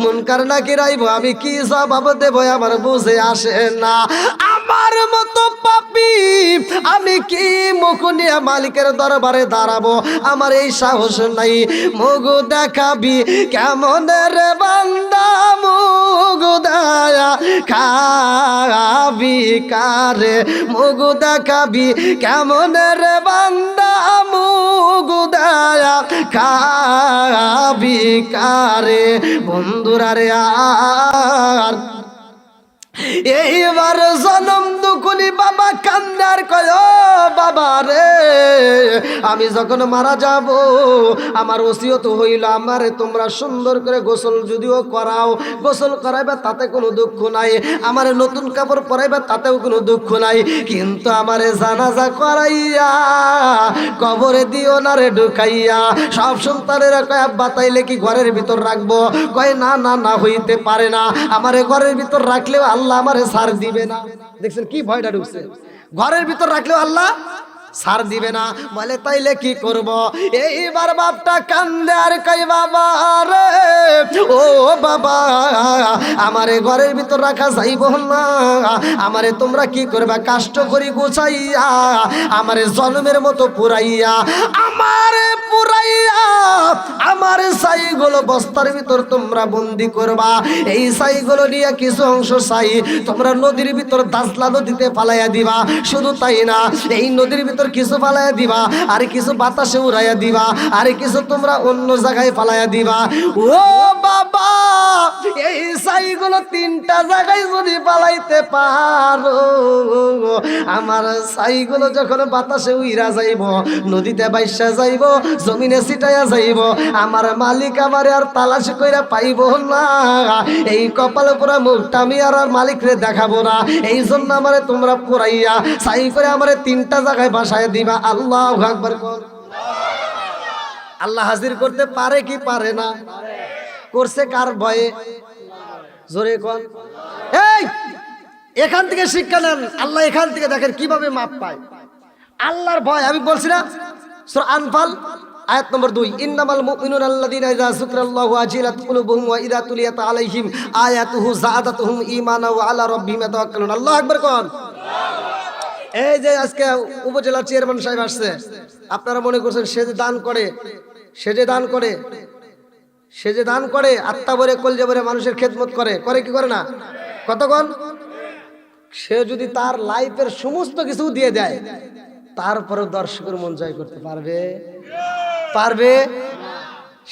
[SPEAKER 1] মুনকার নাকির আইব, আমি কি জবাব দেব আমার বুঝে আসে না। আমার মতো পাপী আমি কি মুখ নিয়ে মালিকের দরবারে দাঁড়াবো? আমার এই সাহস নাই। মুখ দেখাবি কেমন রে বান্দা, মুখ দয়া খাবি কারে, মুখ দেখাবি কেমন রে বান্দা, মুখ দয়া খাবি কারে। বন্ধুরা রে আর এইবার জনম দুকুনি বাবা কান্দার কয় বাবা রে, আমি যখন মারা যাব আমার ওসিয়ত হইল আমারে তোমরা সুন্দর করে গোসল যদিও করাও, গোসল করাইবে তাতে কোনো দুঃখ নাই, আমারে নতুন কাপড় পরাইবে তাতেও কোনো দুঃখ নাই, কিন্তু আমারে জানাজা করাইয়া কবরে দিও না রে ঢুকাইয়া। সব সন্তানেরা কয় আব্বা তাইলে কি ঘরের ভিতর রাখবো? কয় না না না হইতে পারে না, আমারে ঘরের ভিতর রাখলেও আল্লাহ আমারে ছাড় দিবে না। দেখছেন কি ভয়টা ঢুকছে? ঘরের ভিতর রাখলেও আল্লাহ ছাড় দিবে না। বলে তাইলে কি করব? এইবার বাপটা কান্দে আর কই বাবা রে, ও বাবা আমারে ঘরের ভিতর রাখা যাইব না, আমারে তোমরা কি করবা? কাষ্ট করি গুছাইয়া আমারে জন্মের মতো পুরাইয়া, আমারে পুরাইয়া আমার ছাইগুলো বস্তার ভিতর তোমরা বন্দি করবা। এই ছাইগুলো নিয়ে কিছু অংশ ছাই তোমরা নদীর ভিতর দাজলা নদীতে ফালাইয়া দিবা। শুধু তাই না, এই নদীর ভিতর ভিতর কিছু ফালাইয়া দিবা, আর কিছু বাতাসে উড়াইয়া দিবা, আর কিছু তোমরা অন্য জায়গায় ফালাইয়া দিবা। ও বাবা, এই ছাইগুলো তিনটা জায়গায় যদি পালাইতে পারো, আমার ছাইগুলো যখন বাতাসে উইরা যাইব, নদীতে বাইসা যাইব, জমিনে ছিটাইয়া যাইব, আমার মালিক আমারে আর তালাশ কইরা পাইব না। এই কপালে পুরা মুখটা আমি আর মালিকরে দেখাবো না। এই জন্য আমারে তোমরা পুরাইয়া ছাই করে আমারে তিনটা জায়গায় বাসায় দিবা। আল্লাহু আকবার। আল্লাহ হাজির করতে পারে কি পারে না? করছে কার ভয়ে? জোরে কোন। এই এখান থেকে শিক্ষা নেন। আল্লাহ এখান থেকে দেখেন কিভাবে মাপ পায়। আল্লাহর ভয়। আমি বলছি না, সূরা আনফাল আয়াত নম্বর 2, ইন্নামাল মুমিনুনা আল্লাযীনা ইযা যুকিরাল্লাহু ওয়াজিলাত কুলুবুহুম ওয়া ইযা তুলিয়াত আলাইহিম আয়াতুহু যাদাতুহুম ঈমানা ওয়া আলা রাব্বিহিম ইয়াতাওয়াক্কালুন। আল্লাহু আকবার কোন। এই যে আজকে উপজেলা চেয়ারম্যান সাহেব আসছে, আপনারা মনে করছেন সে যে দান করে, সে যে দান করে, সে যে দান করে, আত্মা ভরে কলজা ভরে মানুষের খেদমত করে, করে কি করে না? কতক্ষণ? সে যদি তার লাইফের সমস্ত কিছু দিয়ে দেয়, তারপরেও দর্শকের মন জয় করতে পারবে? পারবে?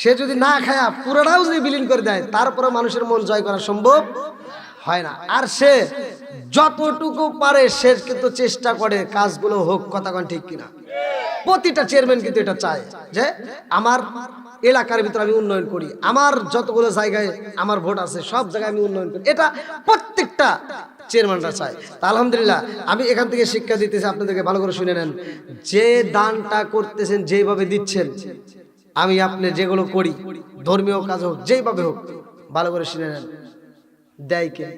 [SPEAKER 1] সে যদি না খায়া পুরোটাও যদি বিলীন করে দেয়, তারপরে মানুষের মন জয় করা সম্ভব হয় না। আর সে যতটুকু পারে সে কিন্তু চেষ্টা করে কাজগুলো হোক। কতক্ষণ ঠিক কিনা? প্রতিটা চেয়ারম্যান কিন্তু এটা চায় যে আমার এলাকার ভিতরে আমি উন্নয়ন করি, আমার যতগুলো জায়গায় আমার ভোট আছে সব জায়গায় আমি উন্নয়ন করি। এটা প্রত্যেকটা চেয়ারম্যানরা চায়। তা আলহামদুলিল্লাহ, আমি এখান থেকে শিক্ষা দিতেছি, আপনাদেরকে ভালো করে শুনে নেন। যে দানটা করতেছেন, যেভাবে দিচ্ছেন, আমি আপনি যেগুলো করি, ধর্মীয় কাজ হোক, যেভাবে হোক, ভালো করে শুনে নেন, দেয় কে?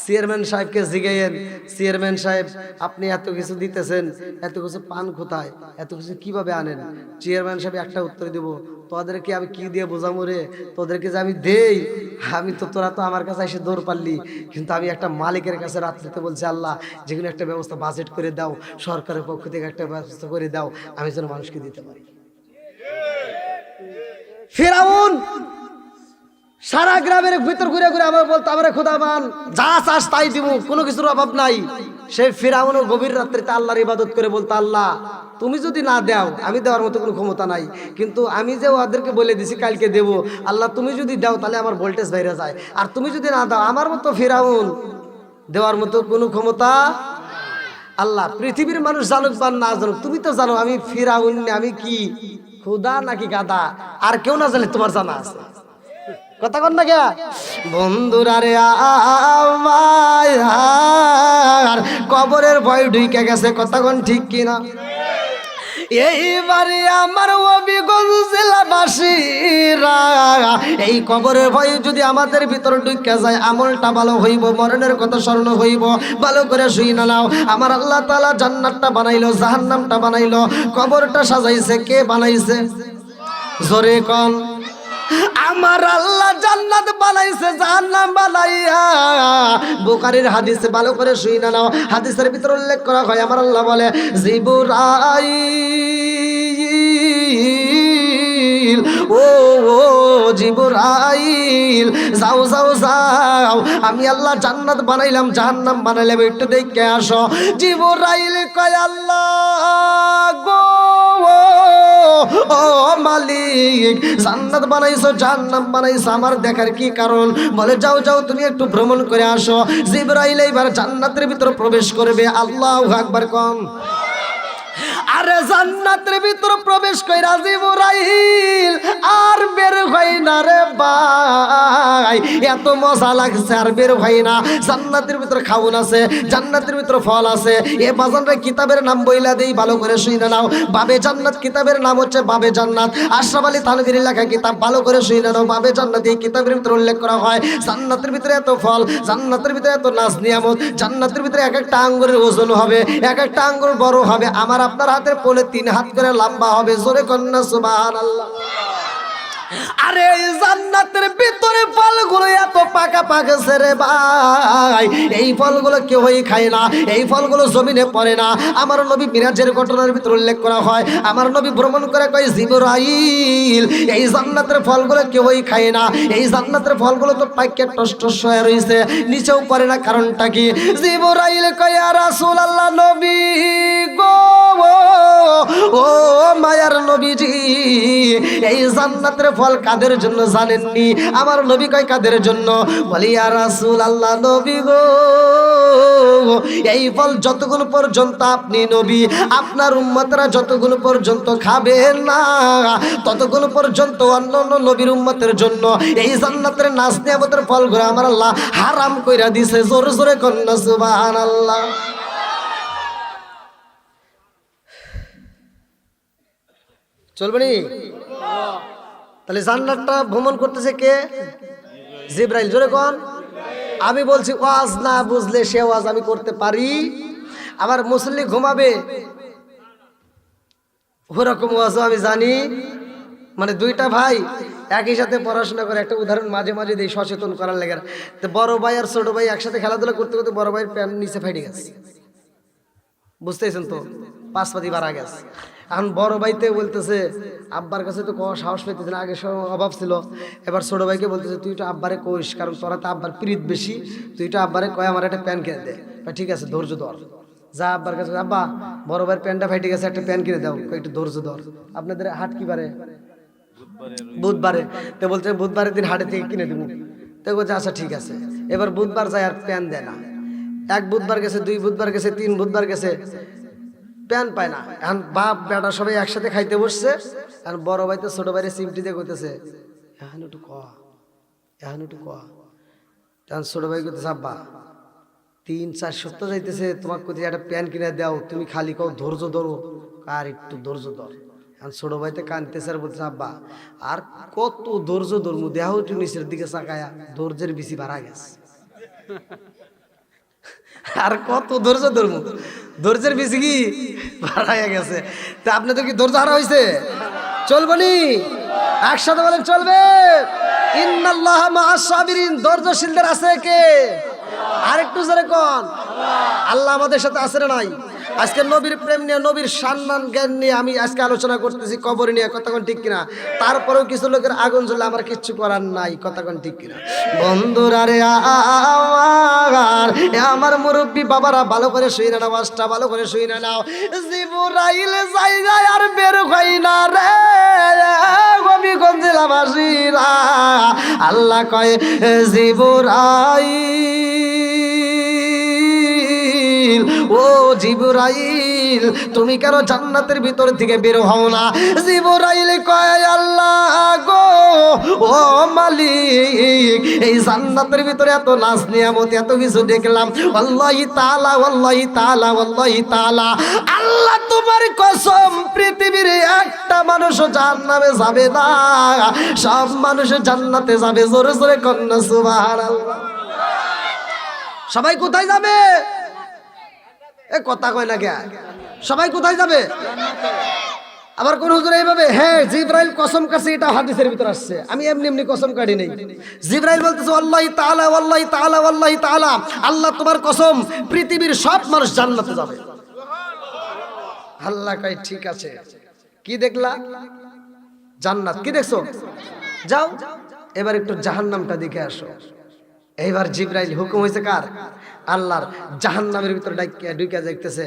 [SPEAKER 1] চেয়ারম্যান সাহেবকে জিগাইয়েন, চেয়ারম্যান সাহেব আপনি এত কিছু দিতেছেন, এত কিছু পান কোথায়, এত কিছু কিভাবে আনেন? চেয়ারম্যান সাহেব একটা উত্তর দেব, তোদেরকে আমি কি দিয়ে বোঝাবো রে? তোদেরকে যে আমি দেই, আমি তো, তোরা তো আমার কাছে এসে দৌড় পারলি, কিন্তু আমি একটা মালিকের কাছে রাত্রিতে বলছি, আল্লাহ যেগুলো একটা ব্যবস্থা বাজেট করে দাও, সরকারের পক্ষ থেকে একটা ব্যবস্থা করে দাও, আমি যেন মানুষকে দিতে পারি। ফিরআউন সারা গ্রামের ভিতর ঘুরে ঘুরে আমার বলতো, আমার খোদামান যা চাস তাই দিব, কোনো কিছুর অভাব নাই। সেই ফিরআউনও গভীর রাত্রিতে আল্লাহর ইবাদত করে বলতো, আল্লাহ তুমি যদি না দাও, আমি দেওয়ার মতো কোনো ক্ষমতা নাই, কিন্তু আমি যে ওদেরকে বলে দিছি কালকে দেব, আল্লাহ তুমি যদি দাও তাহলে আমার ভোল্টেজ বাইরে যায়, আর তুমি যদি না দাও, আমার মতো ফিরআউন দেওয়ার মতো কোনো ক্ষমতা। আল্লাহ পৃথিবীর মানুষ জানুক বা না জানুক, তুমি তো জানো আমি ফিরআউন, আমি কি খোদা নাকি গাদা? আর কেউ না জানে তোমার জানা আছে। কথা কন না কে বন্ধুরা রে, আমার কবরের ভয় ঢুকে গেছে। কথা কন ঠিক কিনা? এইবারে আমার অবিগঞ্জ জেলাবাসীরা, এই কবরের ভয় যদি আমাদের ভিতর ঢুকে যায়, আমলটা ভালো হইব, মরণের কথা স্মরণ হইব। ভালো করে শুই না নাও, আমার আল্লাহ তাআলা জান্নাতটা বানাইলো, জাহান্নামটা বানাইলো, কবরটা সাজাইছে কে বানাইছে? জোরে কোন। আমার আল্লাহ জান্নাত বানাইছে, জাহান্নাম বানাইয়া। বুখারীর হাদিসে ভালো করে শুই না নাও, হাদিসের ভিতরে উল্লেখ করা হয়, আমার আল্লাহ বলে, জিবরাইল, ও জিবরাইল, যাও যাও যাও, আমি আল্লাহ জান্নাত বানাইলাম, জাহান্নাম বানাইলাম, একটু দেখে আসো। জিবরাইল কয়, আল্লাহ গো, ও মালিক, জান্নাত বানাইছো, জাহান্নাম বানাইছো, আমার দেখার কি কারণ? বলে, যাও যাও তুমি একটু ভ্রমণ করে আসো। জিবরাইল এবার জান্নাতের ভিতর প্রবেশ করবে। আল্লাহু আকবার কোন। আরে জান্নাতের ভিতর প্রবেশ কইরা জিবরাইল আর বের হয় না রে ভাই, এত মজা লাগছে আর বের হয় না। জান্নাতের ভিতর খাউন আছে, জান্নাতের ভিতর ফল আছে। এ বাজানরা কিতাবের নাম বইলা দেই, ভালো করে শুনে নাও। বাবে জান্নাত কিতাবের নাম হচ্ছে বাবে জান্নাত, আশরাফ আলী থানভীর লেখা কিতাব, ভালো করে শুনে নাও। বাবে জান্নাত এই কিতাবের ভিতরে উল্লেখ করা হয়, জান্নাতের ভিতরে এত ফল, জান্নাতের ভিতরে এত নাজ নিয়ামত, জান্নাতের ভিতরে এক একটা আঙ্গুরের ওজন হবে, এক একটা আঙ্গুর বড় হবে, আমার আপনার হাতের পোলে 3 হাত করে লম্বা হবে। জোরে কন্যা সুবহানাল্লাহ। আরে জান্নাতের ভিতরে ফলগুলো এত পাকা পাকছে রে ভাই, এই ফলগুলো কেউই খায় না, এই ফলগুলো জমিনে পড়ে না। আমার নবী মিরাজের ঘটনার ভিতরে উল্লেখ করা হয়, আমার নবী ভ্রমণ করে কয়, জিবরাইল এই জান্নাতের ফলগুলো কেউই খায় না, এই জান্নাতের ফলগুলো তো পাইকে টস হয়ে রয়েছে, নিচেও পড়ে না, কারণটা কি? জিবরাইল কয়, ইয়া রাসূলুল্লাহ, নবী গো ও মায়ার নবীজি, এই জান্নাতের ফল কাদের জন্য জানেননি? আমার নবী কয় কাদের জন্য? বলি ইয়া রাসূলুল্লাহ, নবী গো, এই ফল যতক্ষণ পর্যন্ত আপনি নবী, আপনার উম্মতরা যতক্ষণ পর্যন্ত খাবেন না, ততক্ষণ পর্যন্ত অন্যান্য নবীর উম্মতের জন্য এই জান্নাতের নাজ নিয়ামতের ফলগুলো আমার আল্লাহ হারাম কইরা দিছে। জোরে জোরে কন্যা সুবহানাল্লাহ। চলবে নি? তাহলে জান্নাতটা ভ্রমণ করতেছে কে? জিবরাইল। জোরে কোন? আমি বলছি ওয়াজ না বুঝলে সে ওয়াজ আমি করতে পারি। আবার মুসল্লি ঘুমাবে ওরকম ওয়াজও আমি জানি। মানে দুইটা ভাই একই সাথে পড়াশোনা করে, একটা উদাহরণ মাঝে মাঝে দিই সচেতন করার লেগে। তো বড় ভাই আর ছোট ভাই একসাথে খেলাধুলা করতে করতে বড় ভাইয়ের প্যান্ট নিচে ফাইটে গেছে, বুঝতেছেন তো? পাঁচপাতি বাড়া গেছে। এখন বড় ভাইতে বলতেছে আব্বার কাছে তো সাহস পেতেছে না, আগে অভাব ছিল। এবার ছোট ভাইকে বলতেছে তুই তো আব্বারে কইস, কারণ তোরা তো আব্বার প্রীত বেশি, তুই তো আব্বারে কয় আমার একটা প্যান্ট কিনে দে। ঠিক আছে ধৈর্য ধর, যা আব্বার কাছে। আব্বা বড় ভাইয়ের প্যান্টটা ফাইটে গেছে, একটা প্যান্ট কিনে দাও, একটু ধৈর্য ধর। আপনাদের হাট কি বারে? বুধবারে। তো বলছে বুধবারের দিন হাটে থেকে কিনে দেবো। তো বলছে আচ্ছা ঠিক আছে। এবার বুধবার যায় আর প্যান্ট দেয় না। এক বুধবার গেছে, দুই বুধবার গেছে, তিন বুধবার গেছে, প্যান পায় না। এখন বাপ বেটা সবাই একসাথে খাইতে বসছে। আর বড় ভাই তো ছোট ভাইরে চিমটি দিয়ে কইতেছে এখন একটু এখন একটু তখন ছোট ভাই কইতেছে আব্বা 3-4 সপ্তাহ যাইতেছে, তোমাকে কোথায় একটা প্যান কিনে দাও, তুমি খালি কও ধৈর্য ধরো, আর একটু ধৈর্য ধর। এখন ছোট ভাই তো কানতেছে আর বলতেছে আব্বা আর কত ধৈর্য ধরমু, দেহ একটু নিচের দিকে চাকায়া ধৈর্যের বেশি বাড়া গেছে। আর কত ধৈর্য ধরমু, ধৈর্যের বেশি কি বাড়াইয়া গেছে। তা আপনাদের কি ধৈর্য হারা হয়েছে? চলবো নি? একসাথে বলেন চলবে। ইন্নাল্লাহা মা'আস সাবিরিন, ধৈর্যশীলদের আছে কে? আরেকটু জোরে কোন? আল্লাহ আমাদের সাথে আছে না নাই? আজকে নবীর প্রেম নিয়ে, নবীর সম্মান জ্ঞান নিয়ে আমি আজকে আলোচনা করতেছি, কবর নিয়ে, কথা কোন ঠিক কিনা? তারপরেও কিছু লোকের আগুন জ্বলে, আমার কিচ্ছু করার নাই, কথা কোন ঠিক কিনা? বন্ধুরা রে আমার মুরব্বী বাবারা ভালো করে শুই না, নামাজটা ভালো করে শুই না নাও। জিবরাইল জায়গায় আর বের হই না রে গোপীগঞ্জের বাসীরা। আল্লাহ কয় জিবরাইল, ও জিবরাইল তুমি কেন জান্নাতের ভিতর থেকে বের হও না? জিবরাইল কয় আল্লাহ গো, ও মালিক, এই জান্নাতের ভিতরে এত নাজ নিয়ামত, এত কিছু দেখলাম, আল্লাহি তাআলা আল্লাহি তাআলা আল্লাহি তাআলা, আল্লাহ তোমার কসম পৃথিবীর একটা মানুষও জান্নাতে যাবে না, সব মানুষ জান্নাতে যাবে। জোরে জোরে কন্যা সুবহানাল্লাহ। সবাই কোথায় যাবে? এ কথা কয় না কে? সবাই কোথায় যাবে? আবার কোন হুজুর এইভাবে হ্যাঁ জিবরাইল কসম কাছে, এটা হাদিসের ভিতর আসছে, আমি এমনি এমনি কসম কাটি নেই। জিবরাইল বলতেছে আল্লাহি তাআলা আল্লাহি তাআলা আল্লাহি তাআলা, আল্লাহ তোমার কসম পৃথিবীর সব মানুষ জান্নাতে যাবে। আল্লাহ কয় ঠিক আছে, কি দেখলা? জান্নাত। কি দেখছো? যাও এবার একটু জাহান্নামটা দেখে আসো। এইবার জিবরাইল হুকুম হয়েছে কার? আল্লাহর। জাহান্নামের ভিতরে ঢুকে দেখতেছে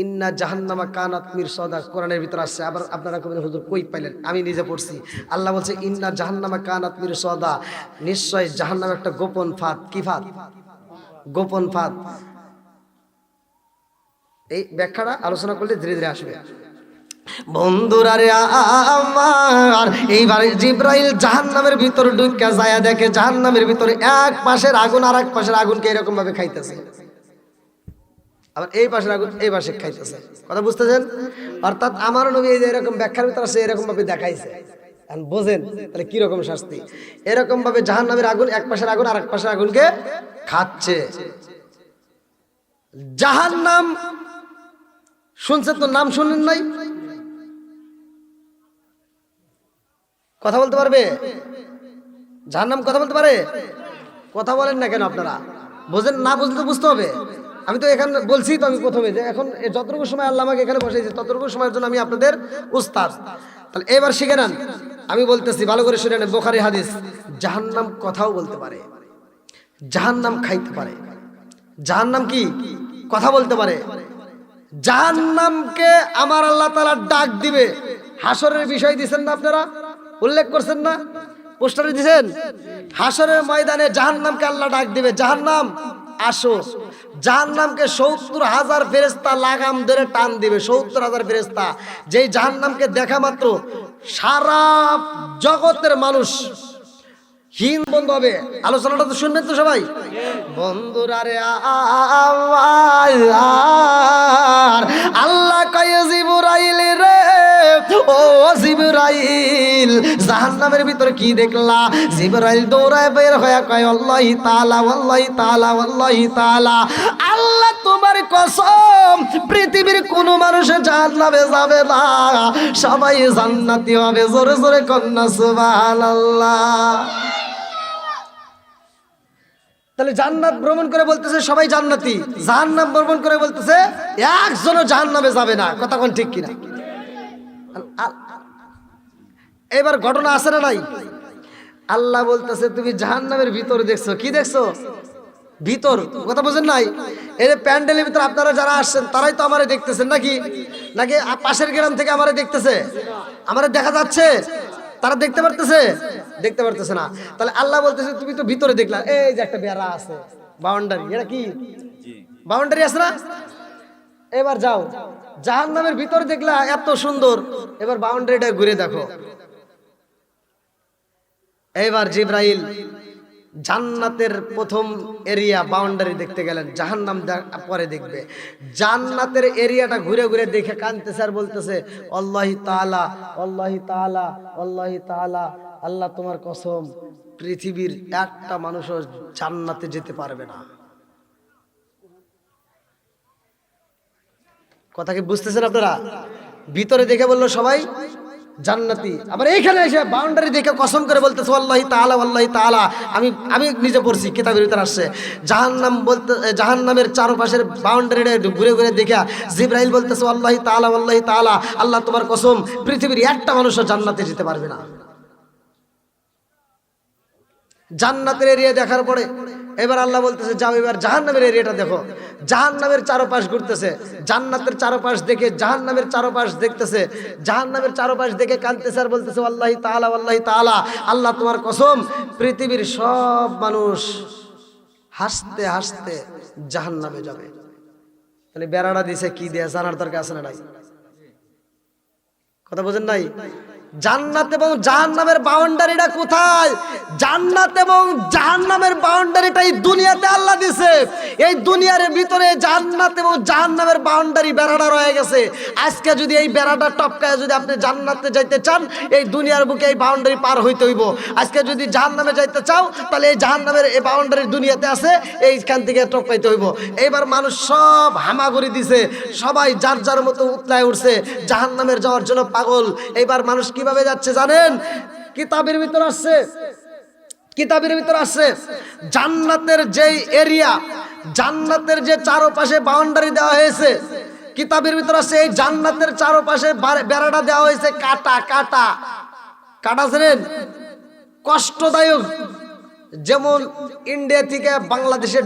[SPEAKER 1] ইন্না জাহান্নামা কানাত মিরসাদা, কোরআনের ভিতর আসছে। আবার আপনারা কবেন হুজুর কই পাইলেন? আমি নিজে পড়ছি। আল্লাহ বলছে ইন্না জাহান্নামা কানাত মিরসাদা, নিশ্চয় জাহান্নাম একটা গোপন ফাঁদ। কি ফাঁদ? গোপন ফাঁদ। এই ব্যাখ্যাটা আলোচনা করলে ধীরে ধীরে আসবে। বন্ধুরা রে আমার, এইবার জিবরাইল জাহান্নামের ভিতর ঢুকে যায়, দেখে জাহান্নামের ভিতরে এক পাশের আগুন আর এক পাশের আগুনকে এরকম ভাবে খাইতেছে, আবার এই পাশের আগুন এই পাশে খাইতেছে। কথা বুঝতেছেন? অর্থাৎ আমার নবী এই যে এরকম ব্যাখ্যার ভিতর আছে, এরকম ভাবে দেখাইছে। বোঝেন তাহলে কিরকম শাস্তি? এরকম ভাবে জাহান্নামের আগুন এক পাশের আগুন আর এক পাশের আগুনকে খাচ্ছে। জাহান্নাম শুনছেন তো? নাম শুনেন নাই? কথা বলতে পারবে? জাহান্নাম কথা বলতে পারে? কথা বলেন না কেন আপনারা? বোঝেন না? বুঝলে তো বুঝতে হবে। আমি তো এখানে বলছি তো, আমি প্রথমে যে এখন যতটুকু সময় আল্লাহ আমাকে এখানে বসাইছে ততটুকু সময়ের জন্য আমি আপনাদের উস্তাদ। তাহলে এবার শিখে নেন, আমি বলতেছি ভালো করে শুনে নেন। বুখারী হাদিস, জাহান্নাম কথাও বলতে পারে, জাহান্নাম খাইতে পারে, জাহান্নাম কি কথা বলতে পারে। জাহান্নামকে আমার আল্লাহ তাআলা ডাক দিবে। হাসরের বিষয় দিবেন না আপনারা, উল্লেখ করছেন না, পোস্টারে দিবেন। হাসরের ময়দানে জাহান্নামকে আল্লাহ ডাক দিবে, জাহান্নাম আসো। জাহান্নামকে ৭০,০০০ ফেরেশতা লাগাম ধরে টান দিবে, ৭০,০০০ ফেরেশতা। যেই জাহান্নামকে দেখা মাত্র সারা জগতের মানুষ হীন বন্ধ হবে। আলোচনাটা তো শুনবেন তো সবাই? বন্ধুরা রে আমার আল্লাহ কয় জিবরাইল রে, ও জিবরাইল জাহান্নামের ভিতরে কি দেখলা? জিবরাইল দৌড়ায় বের হয়ে কয় আল্লাহি তাআলা আল্লাহি তাআলা আল্লাহি তাআলা, আল্লাহ তোমার কসম পৃথিবীর কোনো মানুষ জাহান্নামে যাবে না, সবাই জান্নাতি হবে। জোরে জোরে কন্যা সুবহানাল্লাহ। তাহলে জান্নাত ভ্রমণ করে বলতেছে সবাই জান্নাতি, জাহান্নাম ভ্রমণ করে বলতেছে একজনও জাহান্নামে যাবে না। কথা কোন ঠিক কিনা? এবার ঘটনা আছে না নাই? আল্লাহ বলতেছে তুমি জাহান্নামের ভিতর দেখছো, কি দেখছো? ভিতর। কথা বোঝেন নাই? এই যে প্যান্ডেলের ভিতর আপনারা যারা আসছেন তারাই তো আমারে দেখতেছেন, নাকি নাকি পাশের গ্রাম থেকে আমারে দেখতেছে? আমারে দেখা যাচ্ছে? তারা দেখতে পারতেছে? দেখতে পারতেছে না। তাহলে আল্লাহ বলতেছে তুমি তো ভিতরে দেখলা, এই যে একটা বেড়া আছে, বাউন্ডারি, এটা কি বাউন্ডারি আছে না? এবার যাও জাহান্নামের ভিতরে দেখলা এত সুন্দর, এবার বাউন্ডারিটা ঘুরে দেখো। এবার জিবরাইল জান্নাতের প্রথম এরিয়া বাউন্ডারি দেখতে গেলেন, জাহান্নাম পরে দেখবে। জান্নাতের এরিয়াটা ঘুরে ঘুরে দেখে কাঁদতেছে আর বলতেছে আল্লাহি তাআলা আল্লাহি তাআলা আল্লাহি তাআলা, আল্লাহ তোমার কসম পৃথিবীর একটা মানুষও জান্নাতে যেতে পারবে না। কথা কি বুঝতেছেন আপনারা? ভিতরে দেখে বললো সবাই জান্নাতি, আবার এইখানে এসে বাউন্ডারি দেখে কসম করে বলতেছে আল্লাহি তাআলা আল্লাহি তাআলা। আমি নিজে পড়ছি, কিতাবের ভিতরে আসছে। জাহান্নাম বলতে জাহান্নামের চারপাশের বাউন্ডারিটা ঘুরে ঘুরে দেখা জিবরাইল বলতেছে আল্লাহি তাআলা আল্লাহি তাআলা, আল্লাহ তোমার কসম পৃথিবীর একটা মানুষও জান্নাতে যেতে পারবে না। জান্নাতের এরিয়া দেখার পরে এবার আল্লাহ বলতেছে যাও এবার জাহান্নামের এরিয়াটা দেখো। জাহান্নামের চারপাশ ঘুরতেছে, জান্নাতের চারপাশ দেখে জাহান্নামের চারপাশ দেখতেছে, জাহান্নামের চারপাশ দেখে কাঁদতেছে আর বলতেছে আল্লাহি তাআলা আল্লাহি তাআলা, আল্লাহ তোমার কসম পৃথিবীর সব মানুষ হাসতে হাসতে জাহান্নামে যাবে। তাহলে বেড়াটা দিছে কি দিয়ে জানার দরকার আছে না নাই? কথা বোঝেন নাই? জান্নাত এবং জাহান্নামের বাউন্ডারিটা কোথায়? জান্নাত এবং জাহান্নামের বাউন্ডারিটাই দুনিয়াতে আল্লাহ দিছে। এই দুনিয়ার ভিতরে জান্নাত এবং জাহান্নামের বাউন্ডারি বেড়াটা রয়ে গেছে। আজকে যদি এই বেড়াটা টপকায় যদি আপনি জান্নাতে যাইতে চান, এই দুনিয়ার বুকে এই বাউন্ডারি পার হইতে হইব। আজকে যদি জাহান্নামে যাইতে চাও, তাহলে এই জাহান্নামের এই বাউন্ডারি দুনিয়াতে আছে, এইখান থেকে টপকাইতে হইব। এইবার মানুষ সব হামাগুড়ি দিছে, সবাই যার যার মতো উতলায় উঠছে, জাহান্নামের যাওয়ার জন্য পাগল। এইবার মানুষ কিভাবে যাচ্ছে জানেন? কিতাবের ভিতর আসছে, কিতাবের ভিতর আসছে জান্নাতের যেই এরিয়া, জান্নাতের যে চারপাশে বাউন্ডারি দেওয়া হয়েছে, কিতাবের ভিতর আসছে এই জান্নাতের চারপাশে বেড়াটা দেওয়া হয়েছে কাটা কাটা কাটা, জানেন কষ্টদায়ক। যেমন ইন্ডিয়া থেকে বাংলাদেশে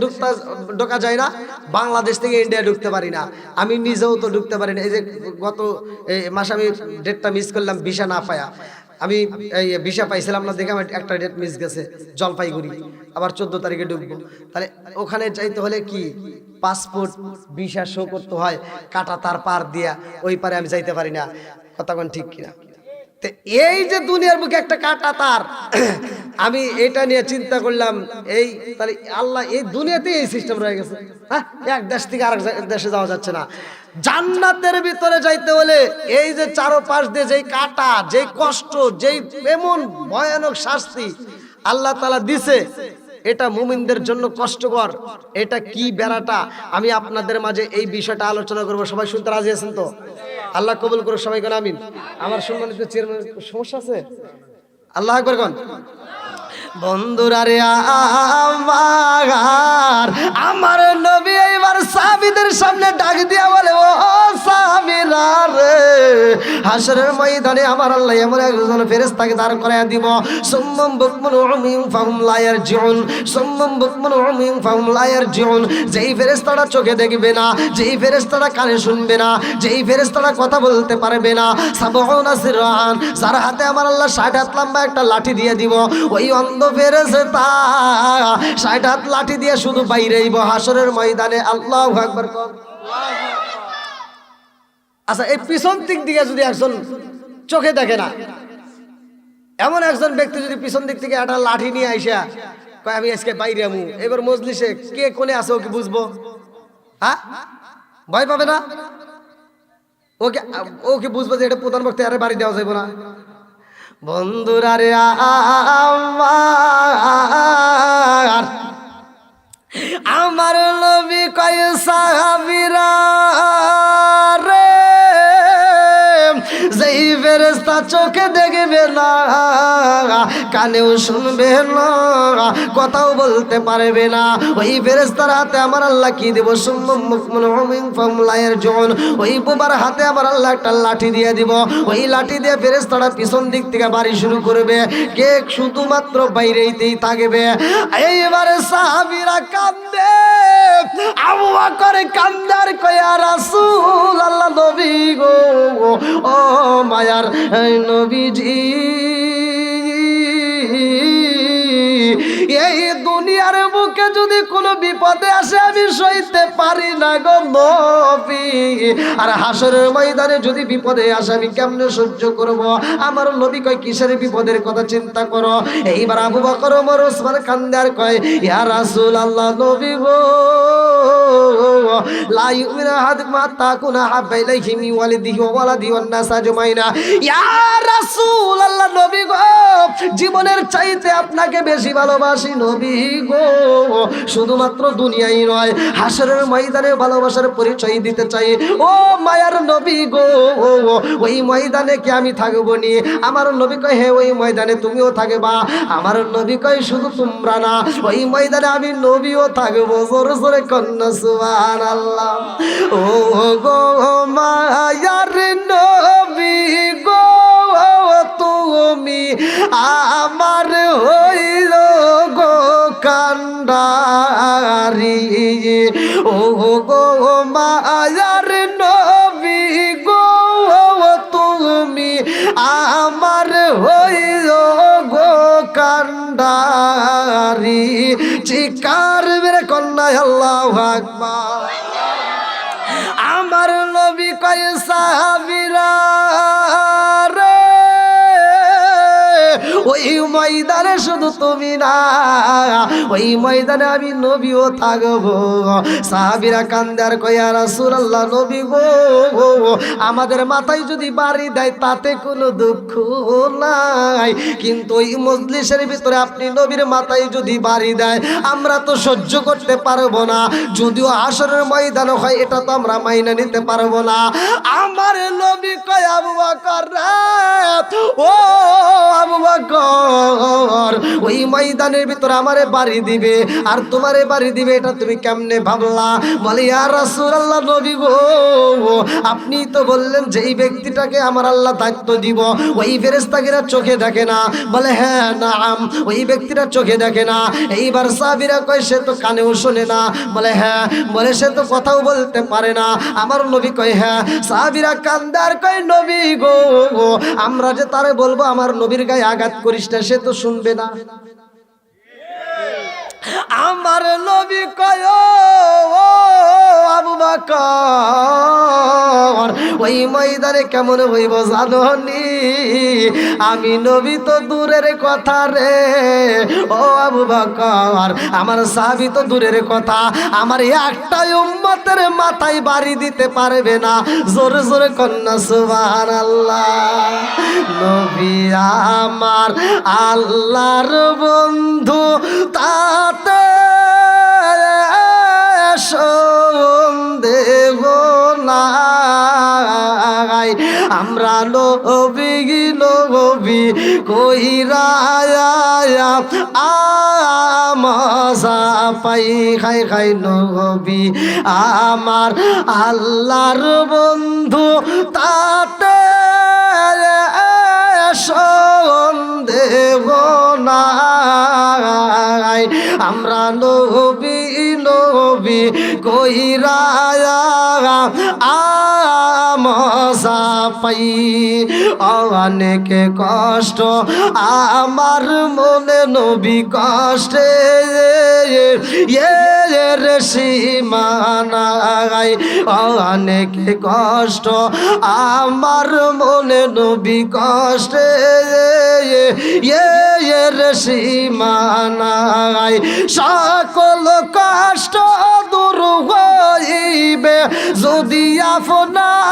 [SPEAKER 1] ঢোকা যায় না, বাংলাদেশ থেকে ইন্ডিয়া ঢুকতে পারি না, আমি নিজেও তো ঢুকতে পারি না। এই যে গত মাসে আমি ডেটটা মিস করলাম ভিসা না পায়া। আমি এই ভিসা পাইছিলাম না দেখে আমার একটা ডেট মিস গেছে, জলপাইগুড়ি, আবার 14 তারিখে ঢুকবো। তাহলে ওখানে যাইতে হলে কি পাসপোর্ট ভিসা শো করতে হয়, কাটা তার পার দিয়া, ওই পারে আমি যাইতে পারি না। কথা কোন ঠিক কিনা? এই যে দুনিয়ার বুকে একটা কাটা তার, আমি এটা নিয়ে চিন্তা করলাম, এই তাহলে আল্লাহ এই দুনিয়াতে এই সিস্টেম রয়ে গেছে। হ্যাঁ, এক দেশ থেকে আরেক দেশে যাওয়া যাচ্ছে না। জান্নাতের ভিতরে যাইতে হলে এই যে চারপাশ দিয়ে যেই কাটা, যেই কষ্ট, যেই এমন ভয়ানক শাস্তি আল্লাহ তাআলা দিছে, এটা মুমিনদের জন্য কষ্টকর। এটা কি বেড়াটা, আমি আপনাদের মাঝে এই বিষয়টা আলোচনা করব। সবাই শুনতে রাজি আছেন তো? আল্লাহ কবুল করুক, সবাই কোন আমিন। আমার সম্মানিত চেয়ারম্যান সমস্যা আছে? আল্লাহ আকবার কোন। বন্ধুরা রে আমার নবী এইবার সাহাবীদের সামনে ডাক দিয়া বলে, ও সাহাবীরা সাহাবীরা রে হাসরের ময়দানে আমার আল্লাহ এমন একজন ফেরেশতাকে দাঁড় করায় দিব সুম্মাম বুকমান উমিয়ুম ফাহুম লা ইয়ারজিউন সুম্মাম বুকমান উমিয়ুম ফাহুম লা ইয়ারজিউন যেই ফেরেশতারা চোখে দেখবে না যেই ফেরেশতারা কানে শুনবে না যেই ফেরেশতারা কথা বলতে পারবে না সাবউনা সিরআন যার হাতে আমার আল্লাহ 60 হাত লম্বা একটা লাঠি দিয়ে দিব ওই অন্ধ ফেরেশতা 60 হাত লাঠি দিয়ে শুধু বাইরেইব হাসরের ময়দানে আল্লাহু আকবার কর। আচ্ছা এই পিছন দিক থেকে যদি একজন চোখে দেখে না এমন একজন ব্যক্তি যদি পিছন দিক থেকে একটা লাঠি নিয়ে আইসা কয় আমি আজকে বাইরে আমু এবার মজলিসে কে কোনে আছে ওকে বুঝবো হ্যাঁ ভয় পাবে না ওকে ওকে বুঝবো যে এটা প্রধান বক্তা আরে বাড়ি দেওয়া যাবে না বন্ধুরা রে আমার নবী কয় সাহাবীরা রে যেই ফেরেশতা চোখে দেখবে না কানেও শুনবে না কথাও বলতে পারবে না ওই ফেরেশতার হাতে আমার আল্লাহ কি দেব সুম্মাম মুকমিন উমিন ফাহুম লা ইয়ারজিউন ওই বোবার হাতে আমার আল্লাহ একটা লাঠি দিয়ে দিব ওই লাঠি দিয়ে ফেরেশতারা পিছন দিক থেকে বাড়ি শুরু করবে কে শুধুমাত্র বাইরেইতেই থাকবে এইবারে সাহাবীরা কান্দে আবু বকর কান্দার কয়া রাসূল আল্লাহ নবী গো ও মায়ার নবীজি এই দুনিয়ার বুকে যদি কোনো বিপদে আসে আমি সইতে পারি না গো নবী আর হাসরের ময়দানে যদি বিপদে আসে আমি কেমনে সহ্য করব আমার নবী কয় কিসের বিপদের কথা চিন্তা করো এইবার আবু বকর ওমর ওসমান কান্দার কয় ইয়া রাসূলুল্লাহ নবী গো লা ইউমিনু আহাদুকুম হাত্তা কুনা হাব্বা ইলাইহি মিন ওয়ালিদিহি ওয়া ওয়ালাদিহি ওয়ান নাস আজমাইনা ইয়া রাসূলুল্লাহ নবী গো জীবনের চাইতে আপনাকে বেশি ভালোবাসি নবী গো শুধুমাত্র দুনিয়াই নয় হাসরের ময়দানে ভালোবাসার পরিচয় দিতে চাই ও মায়ার নবী গো ওই ময়দানে কি আমি থাকবো নি আমার নবী কয় হে ওই ময়দানে তুমিও থাকবা আমার নবী কয় শুধু তোমরা না ওই ময়দানে আমি নবীও থাকবো জোরে জোরে কন্না সুবহানাল্লাহ ও গো মায়ার নবী গো তুমি আমার হইল গো কান্ডারি ও গো মায়ার নবী গো তুমি আমার হইল গো কান্ডারি চিৎকার মেরে কন্যা আল্লাহু আকবার আমার নবী কয় সাহাবীরা রে ওই ময়দানে শুধু তুমি না ওই ময়দানে আমি নবীও থাকবো সাহাবীরা কান্দার কয় ইয়া রাসূলুল্লাহ নবী গো আমাদের মাথায় যদি বাড়ি দেয় তাতে কোনো দুঃখ নাই কিন্তু ওই মজলিসের ভিতরে আপনি নবীর মাথায় যদি বাড়ি দেয় আমরা তো সহ্য করতে পারবো না যদিও হাসরের ময়দান হয় এটা তো আমরা মাইনা নিতে পারবো না আমার নবী কয় আবু বকর ও আবু বকর ওই ময়দানের ভিতরে আমারে বাড়ি দিবে আর তোমারে বাড়ি দিবে এটা তুমি কেমনে ভাবলা বলে ইয়া রাসূলুল্লাহ নবী গো আপনি তো বললেন যে এই ব্যক্তিটাকে আমার আল্লাহ দায়িত্ব দিব ওই ফেরেশতারা চোখে দেখে না বলে হ্যাঁ নাম ওই ব্যক্তিটা চোখে দেখে না এইবার সাহাবীরা কয় সে তো কানেও শোনে না বলে হ্যাঁ বলে সে তো কথাও বলতে পারে না আমার নবী কয় হ্যাঁ সাহাবীরা কান্দার কয় নবী গো আমরা যে তারে বলবো আমার নবীর গায়ে আঘাত করিস না সে তো শুনবে না আমার নবী কয় ও আবু বকর ওই ময়দানে কেমন হইব জানো নি আমি নবী তো দূরের কথা রে ও আবু বকর আমার সাহাবী তো দূরের কথা আমার একটা উম্মতের মাথায় বাড়ি দিতে পারবে না জোরে জোরে কন্যা সুবহানাল্লাহ নবী আমার আল্লাহর বন্ধু তাতে সন্দেহ নাই আমরা নবী কইরা মজা পাই খাই খাই নবী আমার আল্লাহর বন্ধু তাতে সন্দেহ নাই আমরা নবী নবী কইরা মজা পাই অনেক কষ্ট আমার মনে নবী কষ্টে এর সীমানাই অনেক কষ্ট আমার মনে নবী কষ্টে এর সীমানাই সকল কষ্ট দূর হইবে যদি আপনার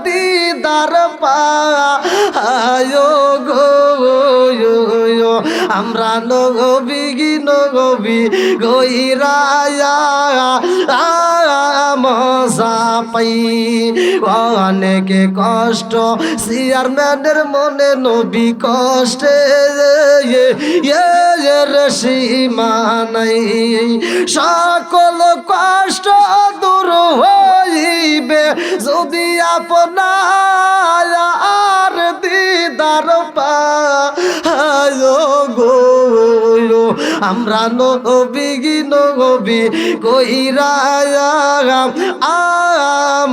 [SPEAKER 1] দিদার পায় গো আমরা নবী নবী গইরায়া মজা পাই অনেক কষ্ট চেয়ারম্যানের মনে নবী কষ্টে এর সীমা নাই সকল কষ্ট দূর হইবে যদি আপনার দিদার পায় গো আমরা নবী নবী কইরা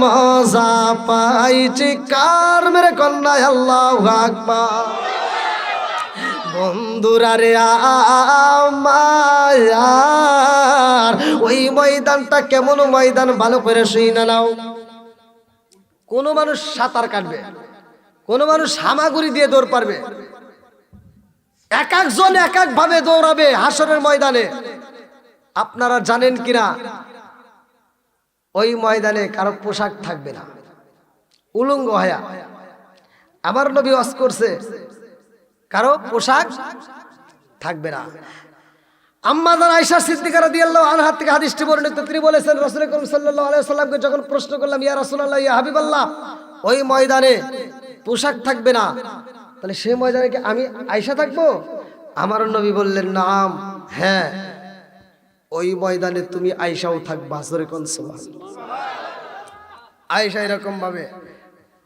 [SPEAKER 1] মজা পাইছি কার মেরে কন্যায় আল্লাহু আকবার বন্ধুরা রে আমার ওই ময়দানটা কেমন ময়দান ভালো করে শুইনা নাও কোন মানুষ সাঁতার কাটবে কোন মানুষ হামাগুড়ি দিয়ে দৌড় পারবে এক একজন এক এক ভাবে দৌড়াবে হাসরের ময়দানে আপনারা জানেন কিনা ওই ময়দানে কারো পোশাক থাকবে না উলঙ্গ হয়া আমার নবী ওয়াজ করছে কারো পোশাক থাকবে না আম্মা জান আয়েশা সিদ্দিকা রাদিয়াল্লাহু আনহা থেকে হাদিসটি বর্ণিত তিনি বলেছেন রাসূল করিম সাল্লাল্লাহু আলাইহি ওয়াসাল্লামকে যখন প্রশ্ন করলাম ইয়া রাসূলুল্লাহ ইয়া হাবিবাল্লাহ ওই ময়দানে পোশাক থাকবে না তাহলে সেই ময়দানে কি আমি আয়েশা থাকবো আমার নবী বললেন নাম হ্যাঁ ওই ময়দানে তুমি আয়েশাও থাকবা জোরে কোন সুবহানাল্লাহ আয়েশা এরকম ভাবে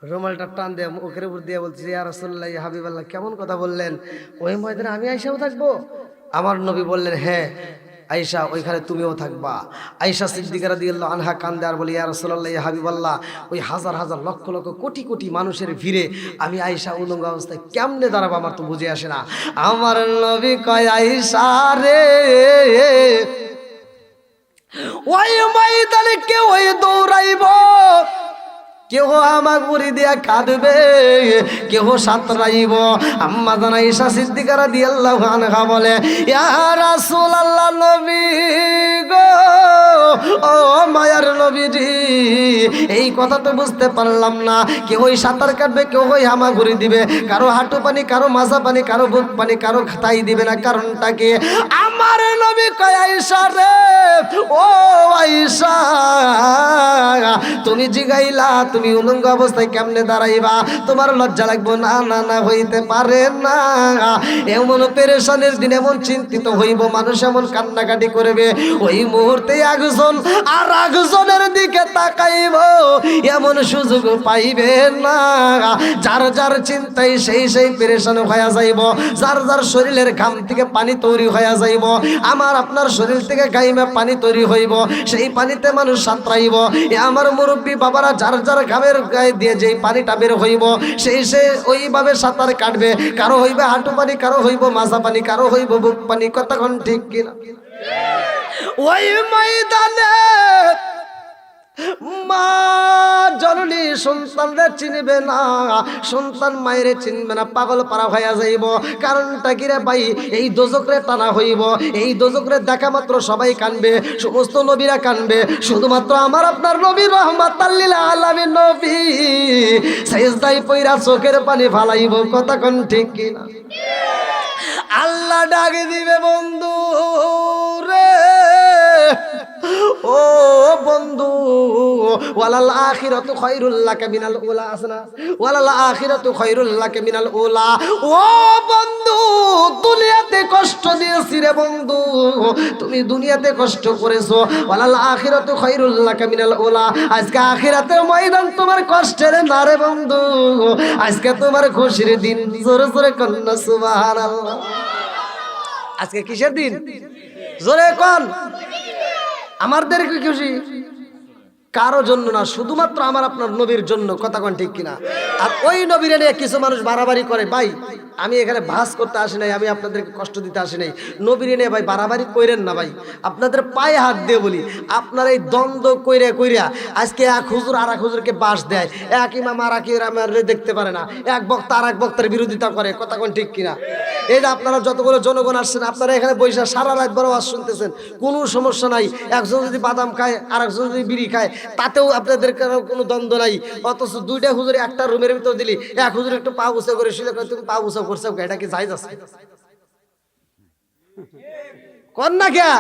[SPEAKER 1] রুমালটা টান দিয়ে মুখের উপর দিয়ে বলছে ইয়া রাসূলুল্লাহ ইয়া হাবিবাল্লাহ কেমন কথা বললেন ওই ময়দানে আমি আয়েশাও থাকবো আমার নবী বললেন হ্যাঁ আয়েশা ওইখানে তুমিও থাকবা আয়েশা সিদ্দিকা রাদিয়াল্লাহু আনহা কান্দে আর বলে ইয়া রাসূলুল্লাহ ইয়া হাবিবাল্লাহ ওই হাজার হাজার লক্ষ লক্ষ কোটি কোটি মানুষের ভিড়ে আমি আয়েশা উলঙ্গ অবস্থায় কেমনে দাঁড়াবো আমার তো বুঝে আসে না আমার নবী কয় আয়েশা রে ওই ময়দানে কেউ ওই দৌড়াইব কেউ হামাগুড়ি দিয়া কাঁদবে কেউ সাঁতরাইব আম্মা জান আয়েশা সিদ্দিকা রাদিয়াল্লাহু আনহা বলে ইয়া রাসূলুল্লাহ নবী গো ও মায়ার নবীজি এই কথা তো বুঝতে পারলাম না কেউ ওই সাঁতার কাটবে কেউ ওই হামাগুড়ি দিবে কারো হাঁটু পানি কারো মাজা পানি কারো বুক পানি কারো তাই দিবে না কারণটা কি আমার নবী কয় আয়েশা রে ও আয়েশা তুমি জিগাইলা তুমি উলঙ্গ অবস্থায় কেমনে দাঁড়াইবা তোমার লজ্জা লাগবে না না না হইতে পারে না এমন পেরেশানের দিন এমন চিন্তিত হইব মানুষ এমন কান্নাকাটি করবে ওই মুহূর্তে একজন আর একজনের দিকে তাকাইব এমন সুযোগ পাইবে না যার যার চিন্তায় সেই সেই পেরেশান হয়ে যাইব যার যার শরীরের ঘাম থেকে পানি তৈরি হয়ে যাইব আমার আপনার শরীর থেকে গাইমে পানি তৈরি হইব সেই পানিতে মানুষ সাঁতরাইব আমার মুরব্বী বাবারা যার যার ঘামের গায়ে দিয়ে যেই পানিটা বের হইব সেই সে ওইভাবে সাঁতার কাটবে কারো হইবে হাঁটু পানি কারো হইব মাজা পানি কারো হইব বুক পানি কতক্ষণ ঠিক কিনা ওই ময়দানে মা জননী সন্তানরে চিনবে না সন্তান মায়েরে চিনবে না পাগল পারা হইয়া যাইব কারণটা কি রে ভাই এই দোজকরে টানা হইব এই দোজকরে দেখা মাত্র সবাই কানবে সমস্ত নবীরা কানবে শুধুমাত্র আমার আপনার নবী রহমাতাল লিল আলামিন নবী সেজদায় পইরা চোখের পানি ফালাইব কতক্ষণ ঠিক কিনা আল্লাহ ডাক দিবে বন্ধু রে ও বন্ধু ওয়ালাল আখিরাতু খায়রুল লাকা মিনাল উলা আসনা ওয়ালাল আখিরাতু খায়রুল লাকা মিনাল উলা। ও বন্ধু, দুনিয়াতে কষ্ট দিয়েছি রে বন্ধু, তুমি দুনিয়াতে কষ্ট করেছো, ওয়ালাল আখিরাতু খায়রুল লাকা মিনাল উলা। আজকে আখিরাতের ময়দান তোমার কষ্টের না রে বন্ধু, আজকে তোমার খুশির দিন। জোরে জোরে কন্যা সুবহানাল্লাহ। আজকে কিসের দিন? জোরে কোন। আমাদের কি খুশি? কারো জন্য না, শুধুমাত্র আমার আপনার নবীর জন্য। কথা কোন ঠিক কিনা? আর ওই নবীরে নিয়ে কিছু মানুষ বাড়াবাড়ি করে। ভাই, আমি এখানে ভাস করতে আসি নাই, আমি আপনাদেরকে কষ্ট দিতে আসি নাই। নবীরে নিয়ে ভাই বাড়াবাড়ি কইরেন না ভাই। আপনাদের পায়ে হাত দিয়ে বলি, আপনার এই দ্বন্দ্ব কইরা আজকে এক হুজুর আর এক হুজুরকে বাস দেয়, এক ইমাম আর এক ইমামরে দেখতে পারে না, এক বক্তা আর এক বক্তার বিরোধিতা করে। কথা কোন ঠিক কিনা? এই যে আপনারা যতগুলো জনগণ আসছেন, আপনারা এখানে বৈশা সারা রাত বড় আওয়াজ শুনতেছেন, কোনো সমস্যা নাই। একজন যদি বাদাম খায় আর একজন যদি বিড়ি খায়, তাতেও আপনাদের কোনো দ্বন্দ্ব নাই। অথচ দুইটা হুজুর একটা রুমের ভিতর দিলি, এক হুজুর একটু পা উঁচা করে শুলে, তুমি পা উঁচা করছো, এটা কি জায়েজ আছে? কর না কে?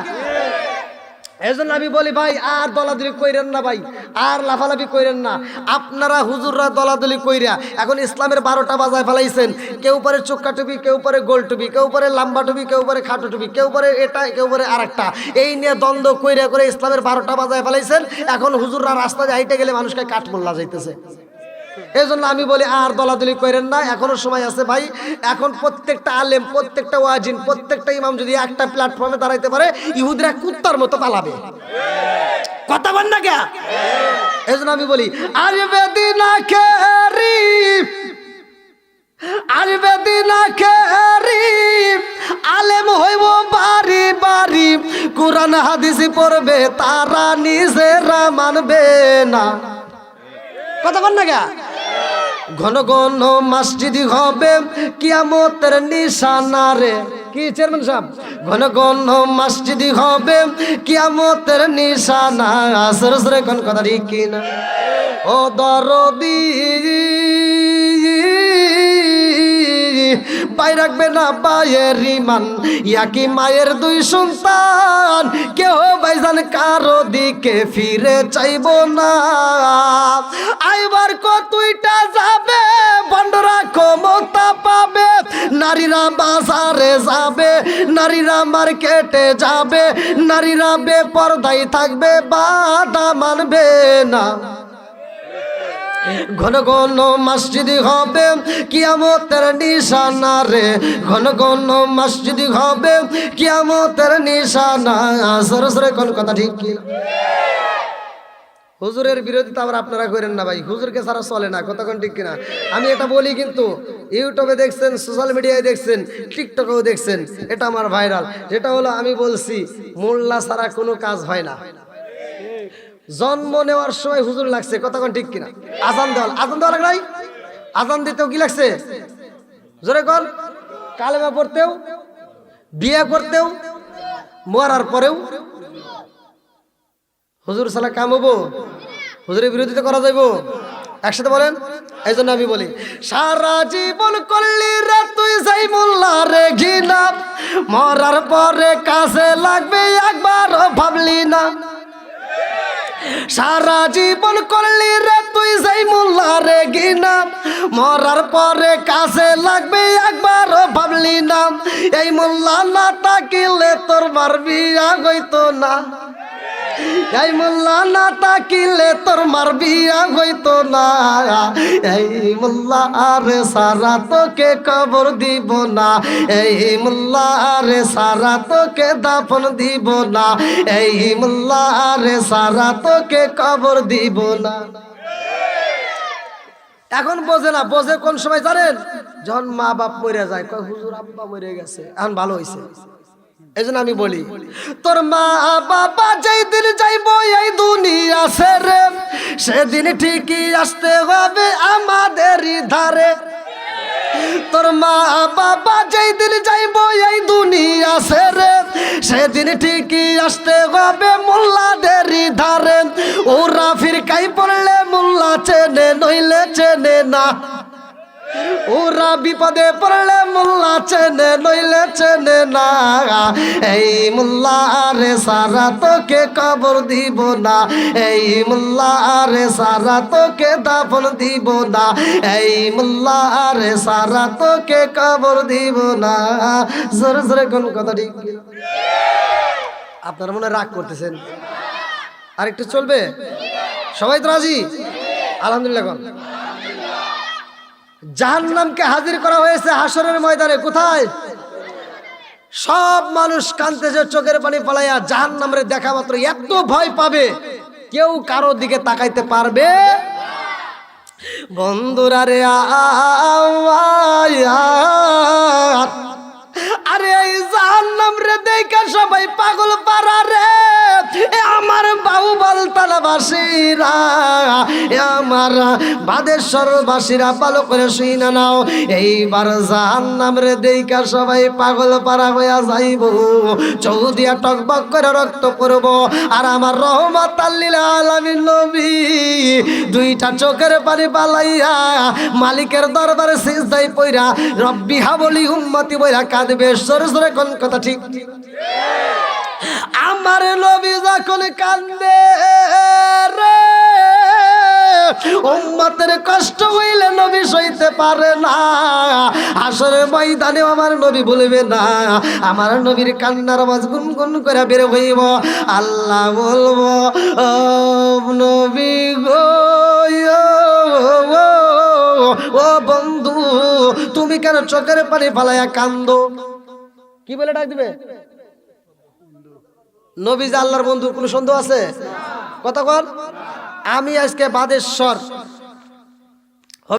[SPEAKER 1] এই জন্য আমি বলি ভাই, আর দলাদলি কইরেন না ভাই, আর লাফালাফি কইরেন না। আপনারা হুজুররা দলাদলি কইরা এখন ইসলামের 12টা বাজায় ফেলাইছেন। কেউ পরে চোক্কা টুপি, কেউ পরে গোল টুপি, কেউ পরে লম্বা টুপি, কেউ পরে খাটো টুপি, কেউ পরে এটা, কেউ পরে আরেকটা। এই নিয়ে দ্বন্দ্ব কইরা করে ইসলামের 12টা বাজায় ফেলাইছেন। এখন হুজুররা রাস্তা দিয়ে হাইটে গেলে মানুষকে কাঠমোল্লা যাইতেছে। এই জন্য আমি বলি, আর দলাদলি করেন না, এখনো সময় আছে ভাই। এখন প্রত্যেকটা আলেম, প্রত্যেকটা ওয়াজিন, প্রত্যেকটা ইমাম যদি একটা প্ল্যাটফর্মে দাঁড়াইতে পারে, ইহুদিরা কুত্তার মতো পালাবে। কথা বল না কে? এই জন্য আমি বলি, আসবে দিন আখেরি, আসবে দিন আখেরি, আলেম হইব বাড়ি বাড়ি, কোরআন হাদিস পড়বে তারা নিজেরা মানবে না। কথা বল না কে? ঘন ঘন মসজিদ হবে কিয়ামতের নিশানা রে। কি চেয়ারম্যান সাহেব? ঘন ঘন মসজিদ হবে কিয়ামতের নিশানা। সরসরে কোন কথা ঠিক কিনা? ও দরদি পাই রাখবে না পায়ের ইমান, ইয়াকি মায়ের দুই সন্তান, কেউ ভাইজান কারো দিকে ফিরে চাইব না। আইবার কতইটা যাবে, বন্ধরা ক্ষমতা পাবে, নারীরা বাজারে যাবে, নারীরা মার্কেটে যাবে, নারীরা বেপরদায় থাকবে, বাধা মানবে না। ঘন ঘন মসজিদ হবে কিয়ামতের নিশানা রে, ঘন ঘন মসজিদ হবে কিয়ামতের নিশানা। সরসরে কোন কথা ঠিক কি? হুজুরের বিরোধিতা আবার আপনারা করেন না ভাই, হুজুরকে ছাড়া চলে না। কথা কোন ঠিক কিনা? আমি এটা বলি, কিন্তু ইউটিউবে দেখছেন, সোশ্যাল মিডিয়ায় দেখছেন, টিকটকেও দেখছেন, এটা আমার ভাইরাল। যেটা হলো, আমি বলছি মোল্লা ছাড়া কোনো কাজ হয় না। জন্ম নেওয়ার সময় হুজুর লাগছে। কথা কোন ঠিক কিনা? আজান দেওয়া লাগে নাই? আজান দিতেও কি লাগছে? জোরে কর। কালেমা পড়তেও, বিয়ে করতেও, মরার পরেও হুজুর সালা কাম হবো? হুজুরের বিরোধিতা করা যাইব? একসাথে বলেন। এই জন্য আমি বলি, সারা জীবন করলি রে তুই যাই মোল্লা রে ঘৃণা, মরার পরে কাছে লাগবে একবারও ভাবলি না। সারা জীবন করলি রে তুই যাই মোল্লা রে ঘৃণা, মরার পরে কাছে লাগবে একবারও ভাবলি না। এই মোল্লা না তাকিলে তোর মার বিয়া হইতো না, এই মোল্লা না তাকিলে তোর মার বিয়া হইতো না। এই মোল্লা আরে সারা তোকে কবর দিব না, এই মোল্লা আরে সারা তোকে দাফন দিব না, এই মোল্লা আরে সারা তোকে কবর দিব না। এখন বোঝে না, বোঝে কোন সময় জানেন? যখন মা বাপ মরে যায়, কয় হুজুর আব্বা মরে গেছে, এখন ভালো হয়েছে। এই জন্য আমি বলি, তোর মা বাবা যেই দিন যাইব এই দুনিয়া ছেড়ে, সেদিন ঠিকই আসতে হবে আমাদেরই ধারে। তোর মা বাবা যেই দিন যাইব এই দুনিয়া ছেড়ে, সেদিন ঠিকই আসতে হবে মোল্লাদেরই ধারে। ওরা ফিরকাই পড়লে মোল্লা চেনে, নইলে চেনে না। ওরা বিপদে পড়লে মোল্লা চেনে নইলে চেনে না, এই মোল্লা রে সারা তোকে কবর দিব না, এই মোল্লা রে সারা তোকে দাফন দিব না, এই মোল্লা রে সারা তোকে কবর দিব না। জোরে জোরে কোন কথা ঠিক? আপনারা মনে রাগ করতেছেন, আরেকটু চলবে? সবাই তো রাজি? আলহামদুলিল্লাহ। জাহান্নামকে হাজির করা হয়েছে হাসরের ময়দানে। কোথায়? সব মানুষ কাঁদতেছে চোখের পানি ফলাইয়া, জাহান্নামের দেখা মাত্র এত ভয় পাবে কেউ কারো দিকে তাকাইতে পারবে। বন্ধুরা রে আরে এই জাহান্নাম রে দেখা সবাই পাগল পারা রে, আমার বাউবাল তালাবাসীরা, আমার বাদেশ্বরবাসীরা ভালো করে শুই না নাও, এইবার জাহান্নাম রে দেখা সবাই পাগল পারা হইয়া যাইব, চৌদিয়া টকবক করে রক্ত পড়ব। আর আমার রহমত লিল আলামিন নবী দুইটা চোখের পানি পালাইয়া মালিকের দরবারে সিজদায় পইরা রব্বি হাবলি উম্মতি বইরা কাঁদবে। সরে সরে কোন কথা ঠিক? আমার নবী যখন কান্দে রে, উম্মতের কষ্ট হইলে নবী সইতে পারে না। হাসরের ময়দানে আমার নবী বলবে না, আমার নবীর কান্নার আওয়াজ গুনগুন করে বের হইব। আল্লাহ বলবো, ও নবী গো, ও বন্ধু তুমি কেন চোখের পানি ফালাইয়া কান্দো? কি বলে ডাক দিবে? নবী যে আল্লাহর বন্ধু, কোনো সন্দেহ আছে? কথা কর। আমি আজকে বাদেশ্বর